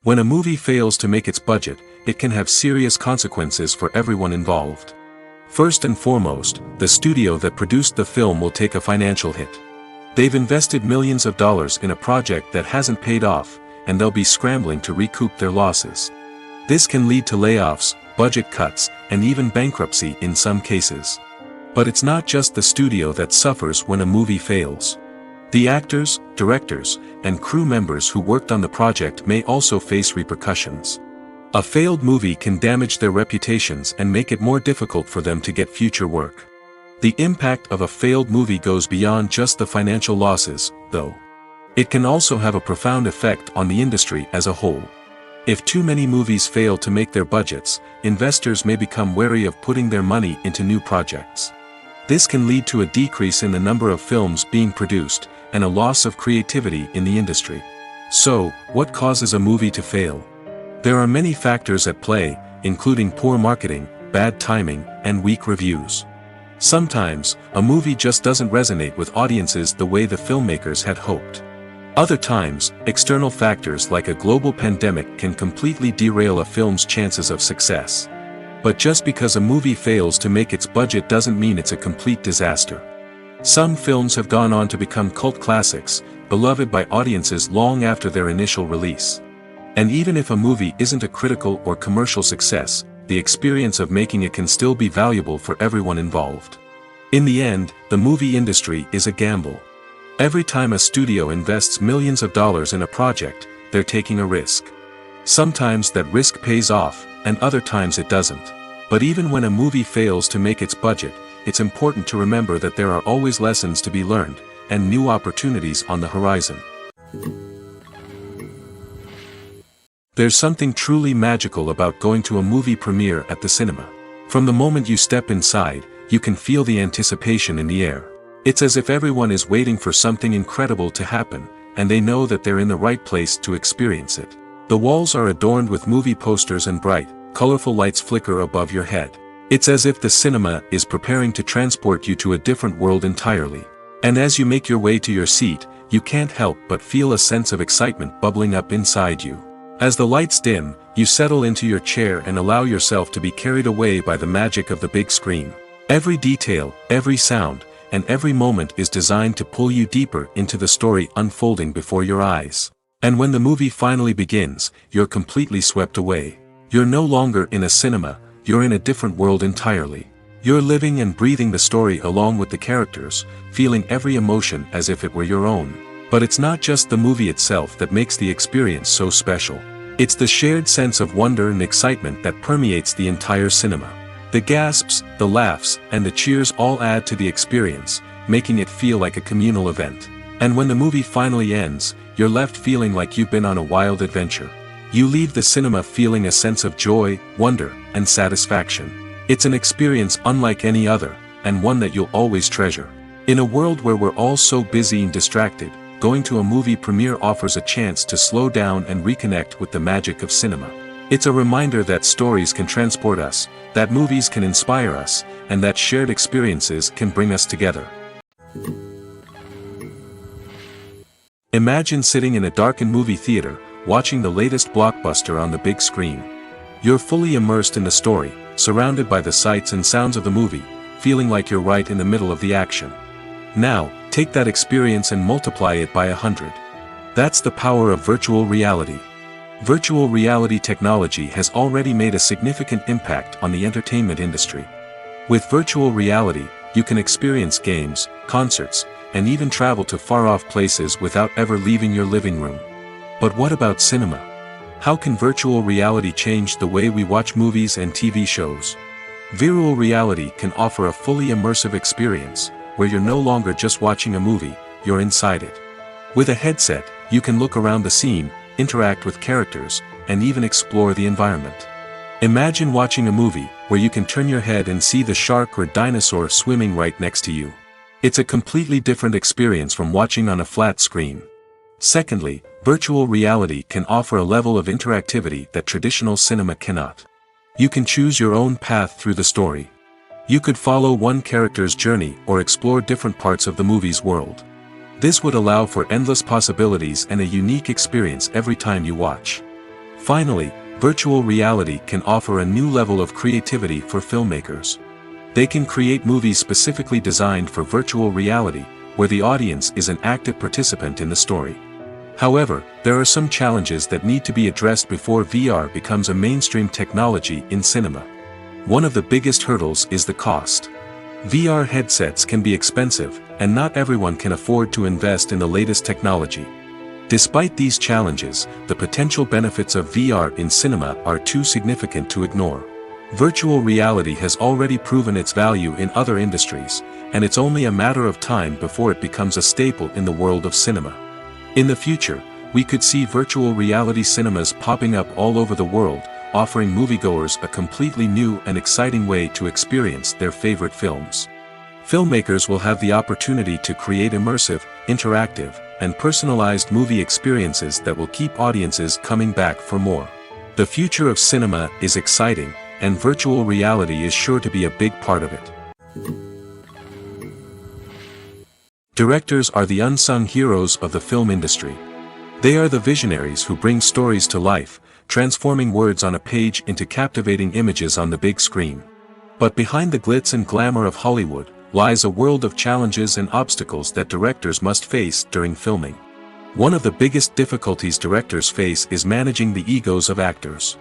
When a movie fails to make its budget, it can have serious consequences for everyone involved. First and foremost, the studio that produced the film will take a financial hit. They've invested millions of dollars in a project that hasn't paid off, and they'll be scrambling to recoup their losses. This can lead to layoffs, budget cuts, and even bankruptcy in some cases. But it's not just the studio that suffers when a movie fails. The actors, directors, and crew members who worked on the project may also face repercussions. A failed movie can damage their reputations and make it more difficult for them to get future work. The impact of a failed movie goes beyond just the financial losses, though. It can also have a profound effect on the industry as a whole. If too many movies fail to make their budgets, investors may become wary of putting their money into new projects. This can lead to a decrease in the number of films being produced, and a loss of creativity in the industry. So, what causes a movie to fail? There are many factors at play, including poor marketing, bad timing, and weak reviews. Sometimes, a movie just doesn't resonate with audiences the way the filmmakers had hoped. Other times, external factors like a global pandemic can completely derail a film's chances of success. But just because a movie fails to make its budget doesn't mean it's a complete disaster. Some films have gone on to become cult classics, beloved by audiences long after their initial release. And even if a movie isn't a critical or commercial success, the experience of making it can still be valuable for everyone involved. In the end, the movie industry is a gamble. Every time a studio invests millions of dollars in a project, they're taking a risk. Sometimes that risk pays off, and other times it doesn't. But even when a movie fails to make its budget, it's important to remember that there are always lessons to be learned, and new opportunities on the horizon. There's something truly magical about going to a movie premiere at the cinema. From the moment you step inside, you can feel the anticipation in the air. It's as if everyone is waiting for something incredible to happen, and they know that they're in the right place to experience it. The walls are adorned with movie posters and bright, colorful lights flicker above your head. It's as if the cinema is preparing to transport you to a different world entirely. And as you make your way to your seat, you can't help but feel a sense of excitement bubbling up inside you. As the lights dim, you settle into your chair and allow yourself to be carried away by the magic of the big screen. Every detail, every sound, and every moment is designed to pull you deeper into the story unfolding before your eyes. And when the movie finally begins, you're completely swept away. You're no longer in a cinema, you're in a different world entirely. You're living and breathing the story along with the characters, feeling every emotion as if it were your own. But it's not just the movie itself that makes the experience so special. It's the shared sense of wonder and excitement that permeates the entire cinema. The gasps, the laughs, and the cheers all add to the experience, making it feel like a communal event. And when the movie finally ends, you're left feeling like you've been on a wild adventure. You leave the cinema feeling a sense of joy, wonder, and satisfaction. It's an experience unlike any other, and one that you'll always treasure. In a world where we're all so busy and distracted, going to a movie premiere offers a chance to slow down and reconnect with the magic of cinema. It's a reminder that stories can transport us, that movies can inspire us, and that shared experiences can bring us together. Imagine sitting in a darkened movie theater, watching the latest blockbuster on the big screen. You're fully immersed in the story, surrounded by the sights and sounds of the movie, feeling like you're right in the middle of the action. Now, take that experience and multiply it by 100. That's the power of virtual reality. Virtual reality technology has already made a significant impact on the entertainment industry. With virtual reality, you can experience games, concerts, and even travel to far-off places without ever leaving your living room. But what about cinema? How can virtual reality change the way we watch movies and TV shows? Virtual reality can offer a fully immersive experience, where you're no longer just watching a movie, you're inside it. With a headset, you can look around the scene, interact with characters, and even explore the environment. Imagine watching a movie where you can turn your head and see the shark or dinosaur swimming right next to you. It's a completely different experience from watching on a flat screen. Secondly, virtual reality can offer a level of interactivity that traditional cinema cannot. You can choose your own path through the story. You could follow one character's journey or explore different parts of the movie's world. This would allow for endless possibilities and a unique experience every time you watch. Finally, virtual reality can offer a new level of creativity for filmmakers. They can create movies specifically designed for virtual reality, where the audience is an active participant in the story. However, there are some challenges that need to be addressed before VR becomes a mainstream technology in cinema. One of the biggest hurdles is the cost. VR headsets can be expensive, and not everyone can afford to invest in the latest technology. Despite these challenges, the potential benefits of VR in cinema are too significant to ignore. Virtual reality has already proven its value in other industries, and it's only a matter of time before it becomes a staple in the world of cinema. In the future, we could see virtual reality cinemas popping up all over the world, offering moviegoers a completely new and exciting way to experience their favorite films. Filmmakers will have the opportunity to create immersive, interactive, and personalized movie experiences that will keep audiences coming back for more. The future of cinema is exciting, and virtual reality is sure to be a big part of it. Directors are the unsung heroes of the film industry. They are the visionaries who bring stories to life, transforming words on a page into captivating images on the big screen. But behind the glitz and glamour of Hollywood lies a world of challenges and obstacles that directors must face during filming. One of the biggest difficulties directors face is managing the egos of actors.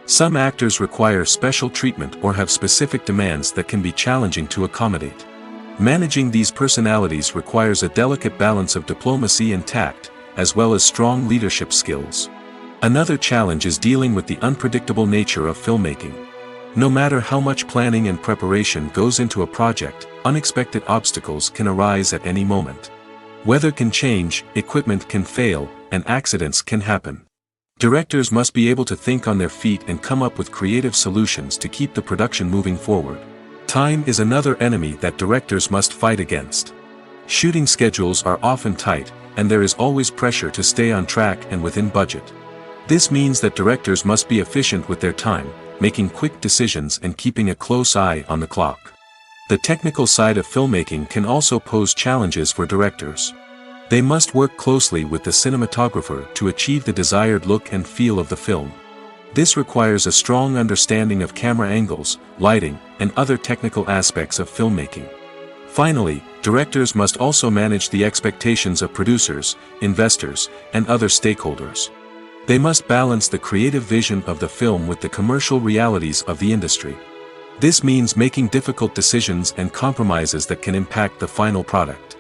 Some actors require special treatment or have specific demands that can be challenging to accommodate. Managing these personalities requires a delicate balance of diplomacy and tact, as well as strong leadership skills. Another challenge is dealing with the unpredictable nature of filmmaking. No matter how much planning and preparation goes into a project, unexpected obstacles can arise at any moment. Weather can change, equipment can fail, and accidents can happen. Directors must be able to think on their feet and come up with creative solutions to keep the production moving forward. Time is another enemy that directors must fight against. Shooting schedules are often tight, and there is always pressure to stay on track and within budget. This means that directors must be efficient with their time, making quick decisions and keeping a close eye on the clock. The technical side of filmmaking can also pose challenges for directors. They must work closely with the cinematographer to achieve the desired look and feel of the film. This requires a strong understanding of camera angles, lighting, and other technical aspects of filmmaking. Finally, directors must also manage the expectations of producers, investors, and other stakeholders. They must balance the creative vision of the film with the commercial realities of the industry. This means making difficult decisions and compromises that can impact the final product.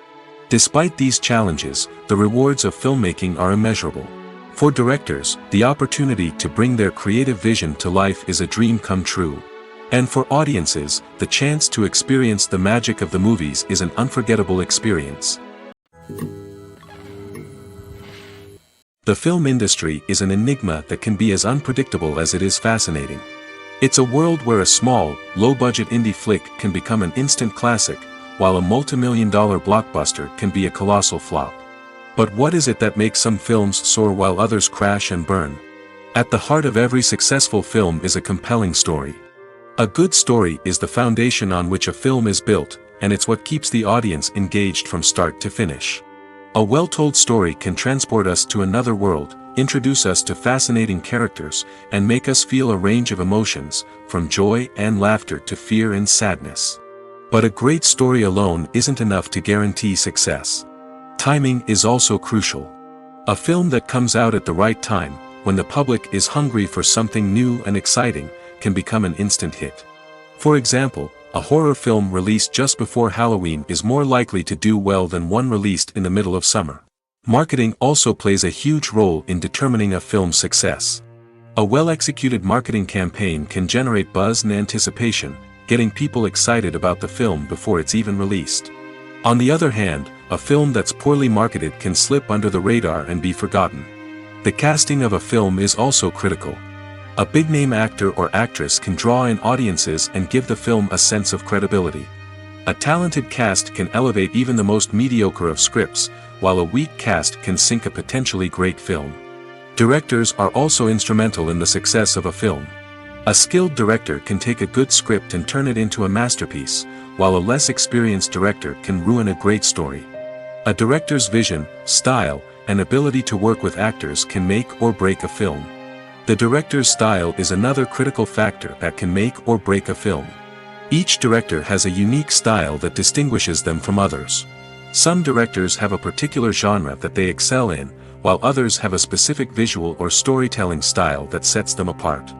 Despite these challenges, the rewards of filmmaking are immeasurable. For directors, the opportunity to bring their creative vision to life is a dream come true. And for audiences, the chance to experience the magic of the movies is an unforgettable experience. The film industry is an enigma that can be as unpredictable as it is fascinating. It's a world where a small, low-budget indie flick can become an instant classic, while a multi-million-dollar blockbuster can be a colossal flop. But what is it that makes some films soar while others crash and burn? At the heart of every successful film is a compelling story. A good story is the foundation on which a film is built, and it's what keeps the audience engaged from start to finish. A well-told story can transport us to another world, introduce us to fascinating characters, and make us feel a range of emotions, from joy and laughter to fear and sadness. But a great story alone isn't enough to guarantee success. Timing is also crucial. A film that comes out at the right time, when the public is hungry for something new and exciting, can become an instant hit. For example, a horror film released just before Halloween is more likely to do well than one released in the middle of summer. Marketing also plays a huge role in determining a film's success. A well-executed marketing campaign can generate buzz and anticipation, getting people excited about the film before it's even released. On the other hand, a film that's poorly marketed can slip under the radar and be forgotten. The casting of a film is also critical. A big-name actor or actress can draw in audiences and give the film a sense of credibility. A talented cast can elevate even the most mediocre of scripts, while a weak cast can sink a potentially great film. Directors are also instrumental in the success of a film. A skilled director can take a good script and turn it into a masterpiece, while a less experienced director can ruin a great story. A director's vision, style, and ability to work with actors can make or break a film. The director's style is another critical factor that can make or break a film. Each director has a unique style that distinguishes them from others. Some directors have a particular genre that they excel in, while others have a specific visual or storytelling style that sets them apart.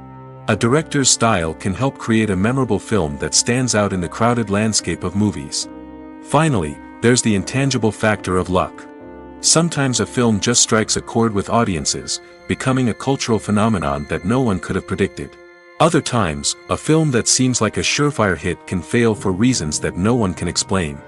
A director's style can help create a memorable film that stands out in the crowded landscape of movies. Finally, there's the intangible factor of luck. Sometimes a film just strikes a chord with audiences, becoming a cultural phenomenon that no one could have predicted. Other times, a film that seems like a surefire hit can fail for reasons that no one can explain.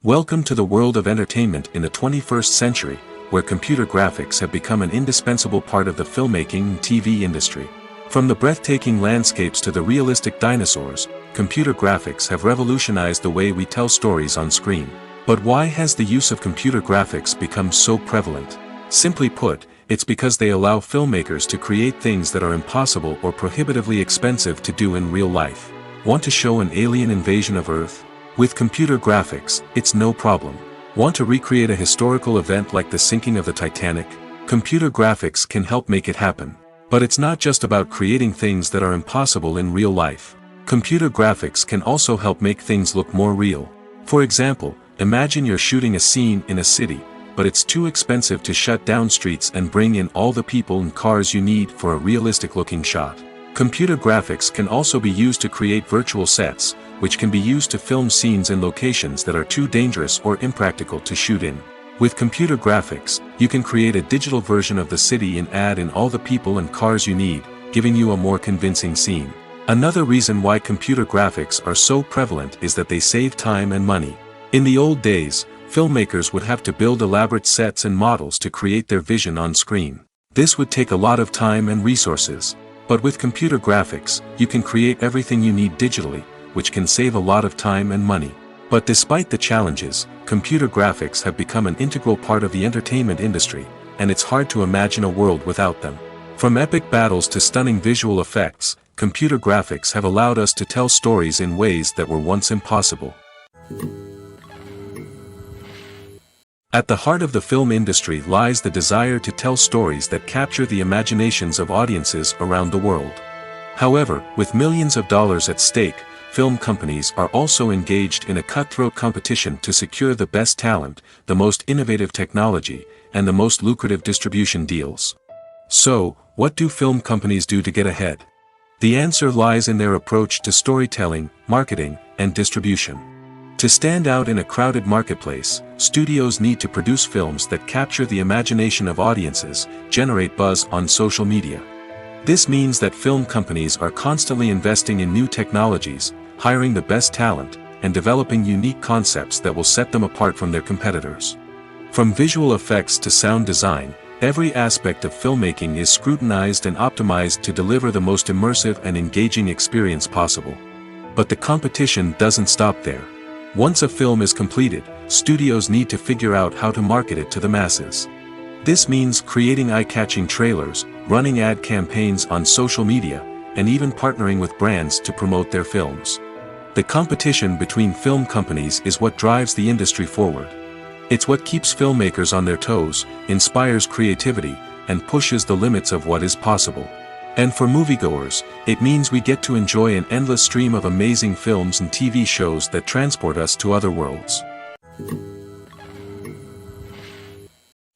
Welcome to the world of entertainment in the 21st century, where computer graphics have become an indispensable part of the filmmaking and TV industry. From the breathtaking landscapes to the realistic dinosaurs, computer graphics have revolutionized the way we tell stories on screen. But why has the use of computer graphics become so prevalent? Simply put, it's because they allow filmmakers to create things that are impossible or prohibitively expensive to do in real life. Want to show an alien invasion of Earth? With computer graphics, it's no problem. Want to recreate a historical event like the sinking of the Titanic? Computer graphics can help make it happen. But it's not just about creating things that are impossible in real life. Computer graphics can also help make things look more real. For example, imagine you're shooting a scene in a city, but it's too expensive to shut down streets and bring in all the people and cars you need for a realistic-looking shot. Computer graphics can also be used to create virtual sets, which can be used to film scenes in locations that are too dangerous or impractical to shoot in. With computer graphics, you can create a digital version of the city and add in all the people and cars you need, giving you a more convincing scene. Another reason why computer graphics are so prevalent is that they save time and money. In the old days, filmmakers would have to build elaborate sets and models to create their vision on screen. This would take a lot of time and resources. But with computer graphics, you can create everything you need digitally, which can save a lot of time and money. But despite the challenges, computer graphics have become an integral part of the entertainment industry, and it's hard to imagine a world without them. From epic battles to stunning visual effects, computer graphics have allowed us to tell stories in ways that were once impossible. At the heart of the film industry lies the desire to tell stories that capture the imaginations of audiences around the world. However, with millions of dollars at stake, film companies are also engaged in a cutthroat competition to secure the best talent, the most innovative technology, and the most lucrative distribution deals. So, what do film companies do to get ahead? The answer lies in their approach to storytelling, marketing, and distribution. To stand out in a crowded marketplace, studios need to produce films that capture the imagination of audiences, generate buzz on social media. This means that film companies are constantly investing in new technologies, hiring the best talent, and developing unique concepts that will set them apart from their competitors. From visual effects to sound design, every aspect of filmmaking is scrutinized and optimized to deliver the most immersive and engaging experience possible. But the competition doesn't stop there. Once a film is completed, studios need to figure out how to market it to the masses. This means creating eye-catching trailers, running ad campaigns on social media, and even partnering with brands to promote their films. The competition between film companies is what drives the industry forward. It's what keeps filmmakers on their toes, inspires creativity, and pushes the limits of what is possible. And for moviegoers, it means we get to enjoy an endless stream of amazing films and TV shows that transport us to other worlds.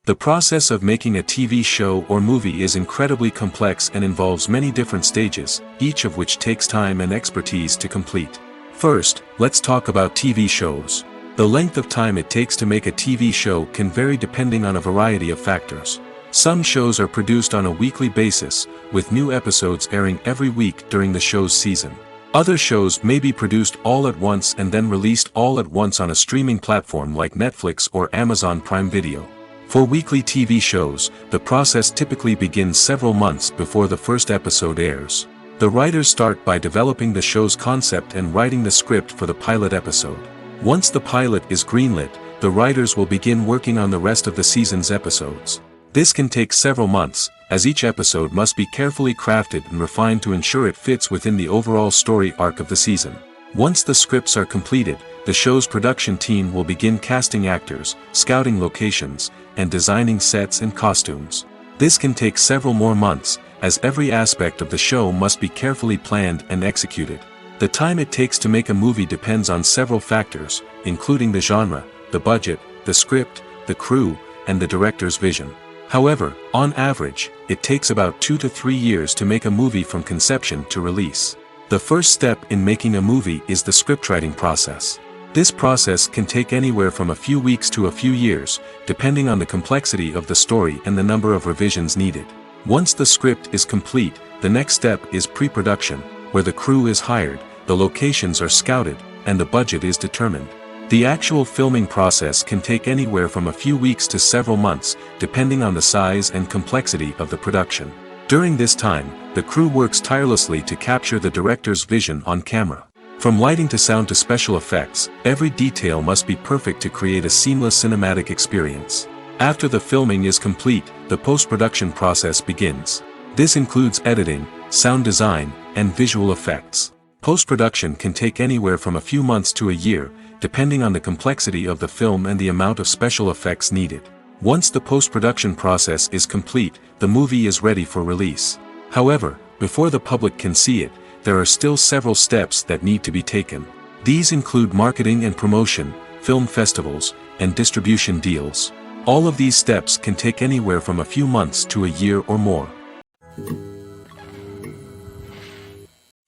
The process of making a TV show or movie is incredibly complex and involves many different stages, each of which takes time and expertise to complete. First, let's talk about TV shows. The length of time it takes to make a TV show can vary depending on a variety of factors. Some shows are produced on a weekly basis, with new episodes airing every week during the show's season. Other shows may be produced all at once and then released all at once on a streaming platform like Netflix or Amazon Prime Video. For weekly TV shows, the process typically begins several months before the first episode airs. The writers start by developing the show's concept and writing the script for the pilot episode. Once the pilot is greenlit, the writers will begin working on the rest of the season's episodes. This can take several months, as each episode must be carefully crafted and refined to ensure it fits within the overall story arc of the season. Once the scripts are completed, the show's production team will begin casting actors, scouting locations, and designing sets and costumes. This can take several more months, as every aspect of the show must be carefully planned and executed. The time it takes to make a movie depends on several factors, including the genre, the budget, the script, the crew, and the director's vision. However, on average, it takes about 2 to 3 years to make a movie from conception to release. The first step in making a movie is the scriptwriting process. This process can take anywhere from a few weeks to a few years, depending on the complexity of the story and the number of revisions needed. Once the script is complete, the next step is pre-production, where the crew is hired, the locations are scouted, and the budget is determined. The actual filming process can take anywhere from a few weeks to several months, depending on the size and complexity of the production. During this time, the crew works tirelessly to capture the director's vision on camera. From lighting to sound to special effects, every detail must be perfect to create a seamless cinematic experience. After the filming is complete, the post-production process begins. This includes editing, sound design, and visual effects. Post-production can take anywhere from a few months to a year, depending on the complexity of the film and the amount of special effects needed. Once the post-production process is complete, the movie is ready for release. However, before the public can see it, there are still several steps that need to be taken. These include marketing and promotion, film festivals, and distribution deals. All of these steps can take anywhere from a few months to a year or more.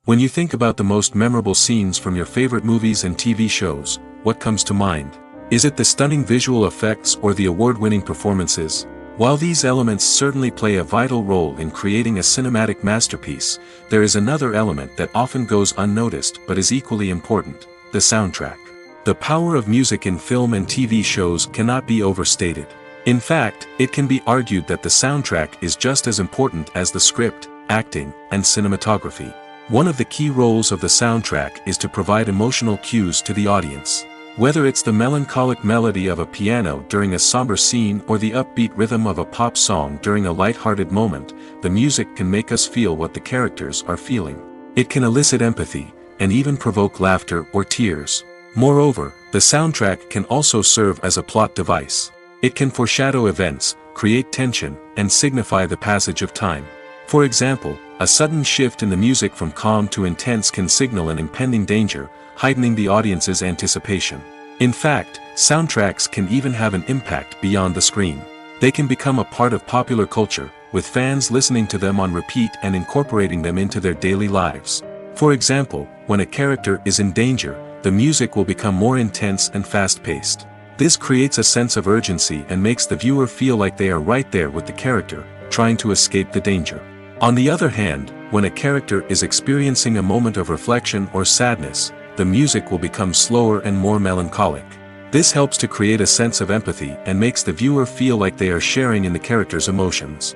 When you think about the most memorable scenes from your favorite movies and TV shows, what comes to mind? Is it the stunning visual effects or the award-winning performances? While these elements certainly play a vital role in creating a cinematic masterpiece, there is another element that often goes unnoticed but is equally important: the soundtrack. The power of music in film and TV shows cannot be overstated. In fact, it can be argued that the soundtrack is just as important as the script, acting, and cinematography. One of the key roles of the soundtrack is to provide emotional cues to the audience. Whether it's the melancholic melody of a piano during a somber scene or the upbeat rhythm of a pop song during a light-hearted moment, the music can make us feel what the characters are feeling. It can elicit empathy, and even provoke laughter or tears. Moreover, the soundtrack can also serve as a plot device. It can foreshadow events, create tension, and signify the passage of time. For example, a sudden shift in the music from calm to intense can signal an impending danger, heightening the audience's anticipation. In fact, soundtracks can even have an impact beyond the screen. They can become a part of popular culture, with fans listening to them on repeat and incorporating them into their daily lives. For example, when a character is in danger, the music will become more intense and fast-paced. This creates a sense of urgency and makes the viewer feel like they are right there with the character, trying to escape the danger. On the other hand, when a character is experiencing a moment of reflection or sadness, the music will become slower and more melancholic. This helps to create a sense of empathy and makes the viewer feel like they are sharing in the character's emotions.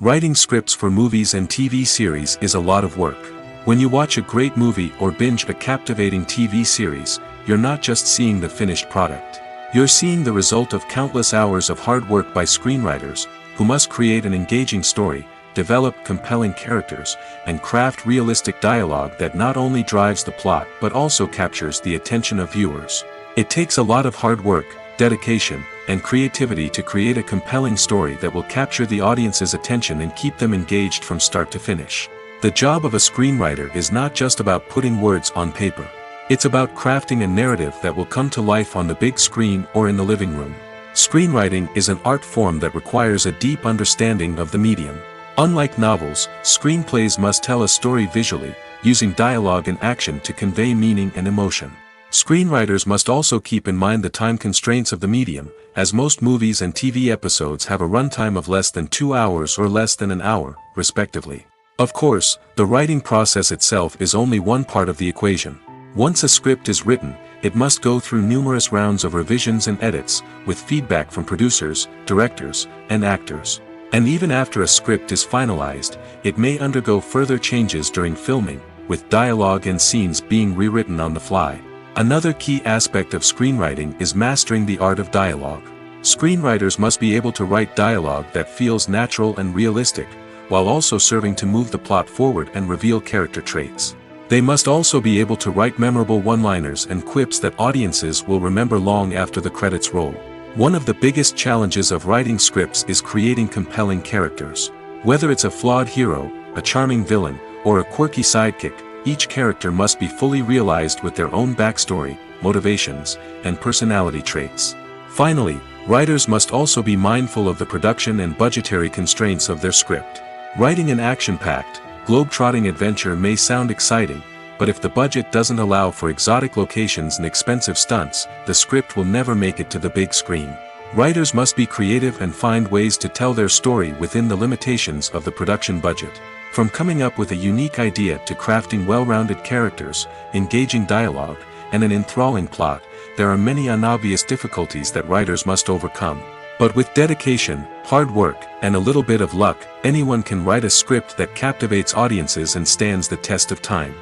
Writing scripts for movies and TV series is a lot of work. When you watch a great movie or binge a captivating TV series, you're not just seeing the finished product. You're seeing the result of countless hours of hard work by screenwriters, who must create an engaging story, develop compelling characters, and craft realistic dialogue that not only drives the plot but also captures the attention of viewers. It takes a lot of hard work, dedication, and creativity to create a compelling story that will capture the audience's attention and keep them engaged from start to finish. The job of a screenwriter is not just about putting words on paper. It's about crafting a narrative that will come to life on the big screen or in the living room. Screenwriting is an art form that requires a deep understanding of the medium. Unlike novels, screenplays must tell a story visually, using dialogue and action to convey meaning and emotion. Screenwriters must also keep in mind the time constraints of the medium, as most movies and TV episodes have a runtime of less than 2 hours or less than an hour, respectively. Of course, the writing process itself is only one part of the equation. Once a script is written, it must go through numerous rounds of revisions and edits, with feedback from producers, directors, and actors. And even after a script is finalized, it may undergo further changes during filming, with dialogue and scenes being rewritten on the fly. Another key aspect of screenwriting is mastering the art of dialogue. Screenwriters must be able to write dialogue that feels natural and realistic, while also serving to move the plot forward and reveal character traits. They must also be able to write memorable one-liners and quips that audiences will remember long after the credits roll. One of the biggest challenges of writing scripts is creating compelling characters. Whether it's a flawed hero, a charming villain, or a quirky sidekick, each character must be fully realized with their own backstory, motivations, and personality traits. Finally, writers must also be mindful of the production and budgetary constraints of their script. Writing an action-packed, globe-trotting adventure may sound exciting, but if the budget doesn't allow for exotic locations and expensive stunts, the script will never make it to the big screen. Writers must be creative and find ways to tell their story within the limitations of the production budget. From coming up with a unique idea to crafting well-rounded characters, engaging dialogue, and an enthralling plot, there are many unobvious difficulties that writers must overcome. But with dedication, hard work, and a little bit of luck, anyone can write a script that captivates audiences and stands the test of time.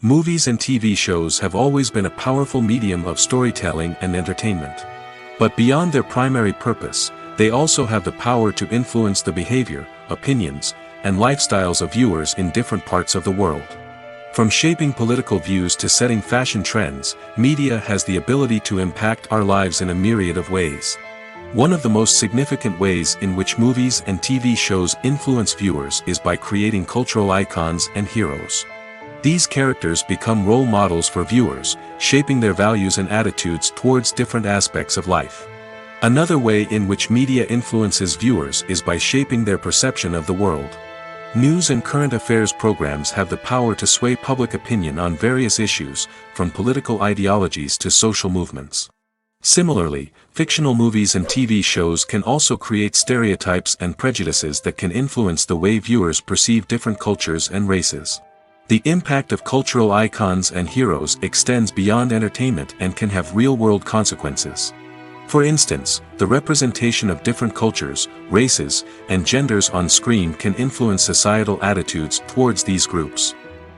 Movies and TV shows have always been a powerful medium of storytelling and entertainment. But beyond their primary purpose, they also have the power to influence the behavior, opinions, and lifestyles of viewers in different parts of the world. From shaping political views to setting fashion trends, media has the ability to impact our lives in a myriad of ways. One of the most significant ways in which movies and TV shows influence viewers is by creating cultural icons and heroes. These characters become role models for viewers, shaping their values and attitudes towards different aspects of life. Another way in which media influences viewers is by shaping their perception of the world. News and current affairs programs have the power to sway public opinion on various issues, from political ideologies to social movements. Similarly, fictional movies and TV shows can also create stereotypes and prejudices that can influence the way viewers perceive different cultures and races. The impact of cultural icons and heroes extends beyond entertainment and can have real-world consequences. For instance, the representation of different cultures, races, and genders on screen can influence societal attitudes towards these groups.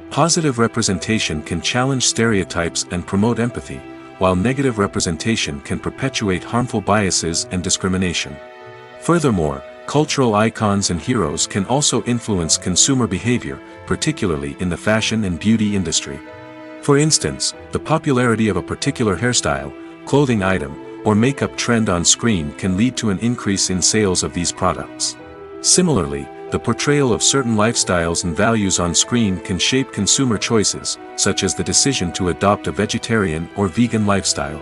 Positive representation can challenge stereotypes and promote empathy, while negative representation can perpetuate harmful biases and discrimination. Furthermore, cultural icons and heroes can also influence consumer behavior, particularly in the fashion and beauty industry. For instance, the popularity of a particular hairstyle, clothing item, or makeup trend on screen can lead to an increase in sales of these products. Similarly, the portrayal of certain lifestyles and values on screen can shape consumer choices, such as the decision to adopt a vegetarian or vegan lifestyle.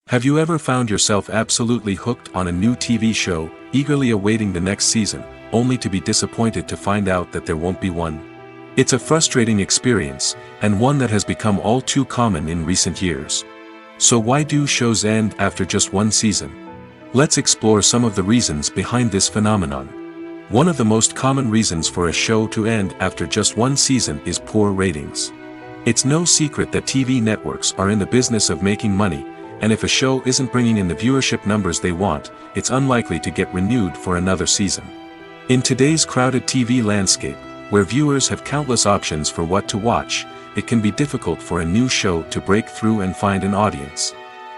Have you ever found yourself absolutely hooked on a new TV show, eagerly awaiting the next season, only to be disappointed to find out that there won't be one? It's a frustrating experience, and one that has become all too common in recent years. So why do shows end after just one season? Let's explore some of the reasons behind this phenomenon. One of the most common reasons for a show to end after just one season is poor ratings. It's no secret that TV networks are in the business of making money, and if a show isn't bringing in the viewership numbers they want, it's unlikely to get renewed for another season. In today's crowded TV landscape, where viewers have countless options for what to watch, it can be difficult for a new show to break through and find an audience.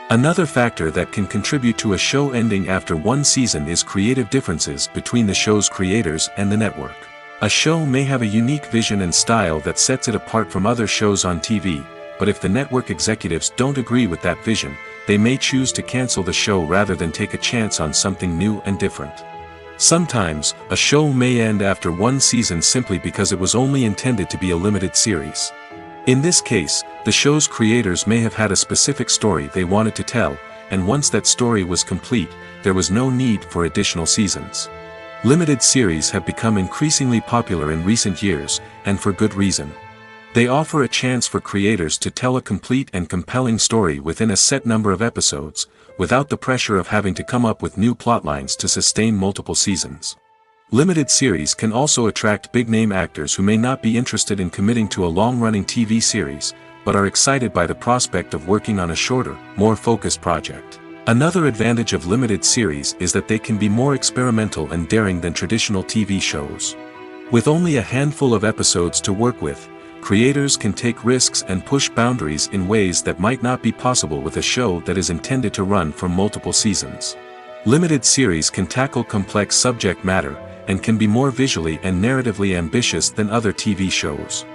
Another factor that can contribute to a show ending after one season is creative differences between the show's creators and the network. A show may have a unique vision and style that sets it apart from other shows on TV, but if the network executives don't agree with that vision, they may choose to cancel the show rather than take a chance on something new and different. Sometimes, a show may end after one season simply because it was only intended to be a limited series. In this case, the show's creators may have had a specific story they wanted to tell, and once that story was complete, there was no need for additional seasons. Limited series have become increasingly popular in recent years, and for good reason. They offer a chance for creators to tell a complete and compelling story within a set number of episodes, without the pressure of having to come up with new plotlines to sustain multiple seasons. Limited series can also attract big-name actors who may not be interested in committing to a long-running TV series, but are excited by the prospect of working on a shorter, more focused project. Another advantage of limited series is that they can be more experimental and daring than traditional TV shows. With only a handful of episodes to work with, creators can take risks and push boundaries in ways that might not be possible with a show that is intended to run for multiple seasons. Limited series can tackle complex subject matter, and can be more visually and narratively ambitious than other TV shows.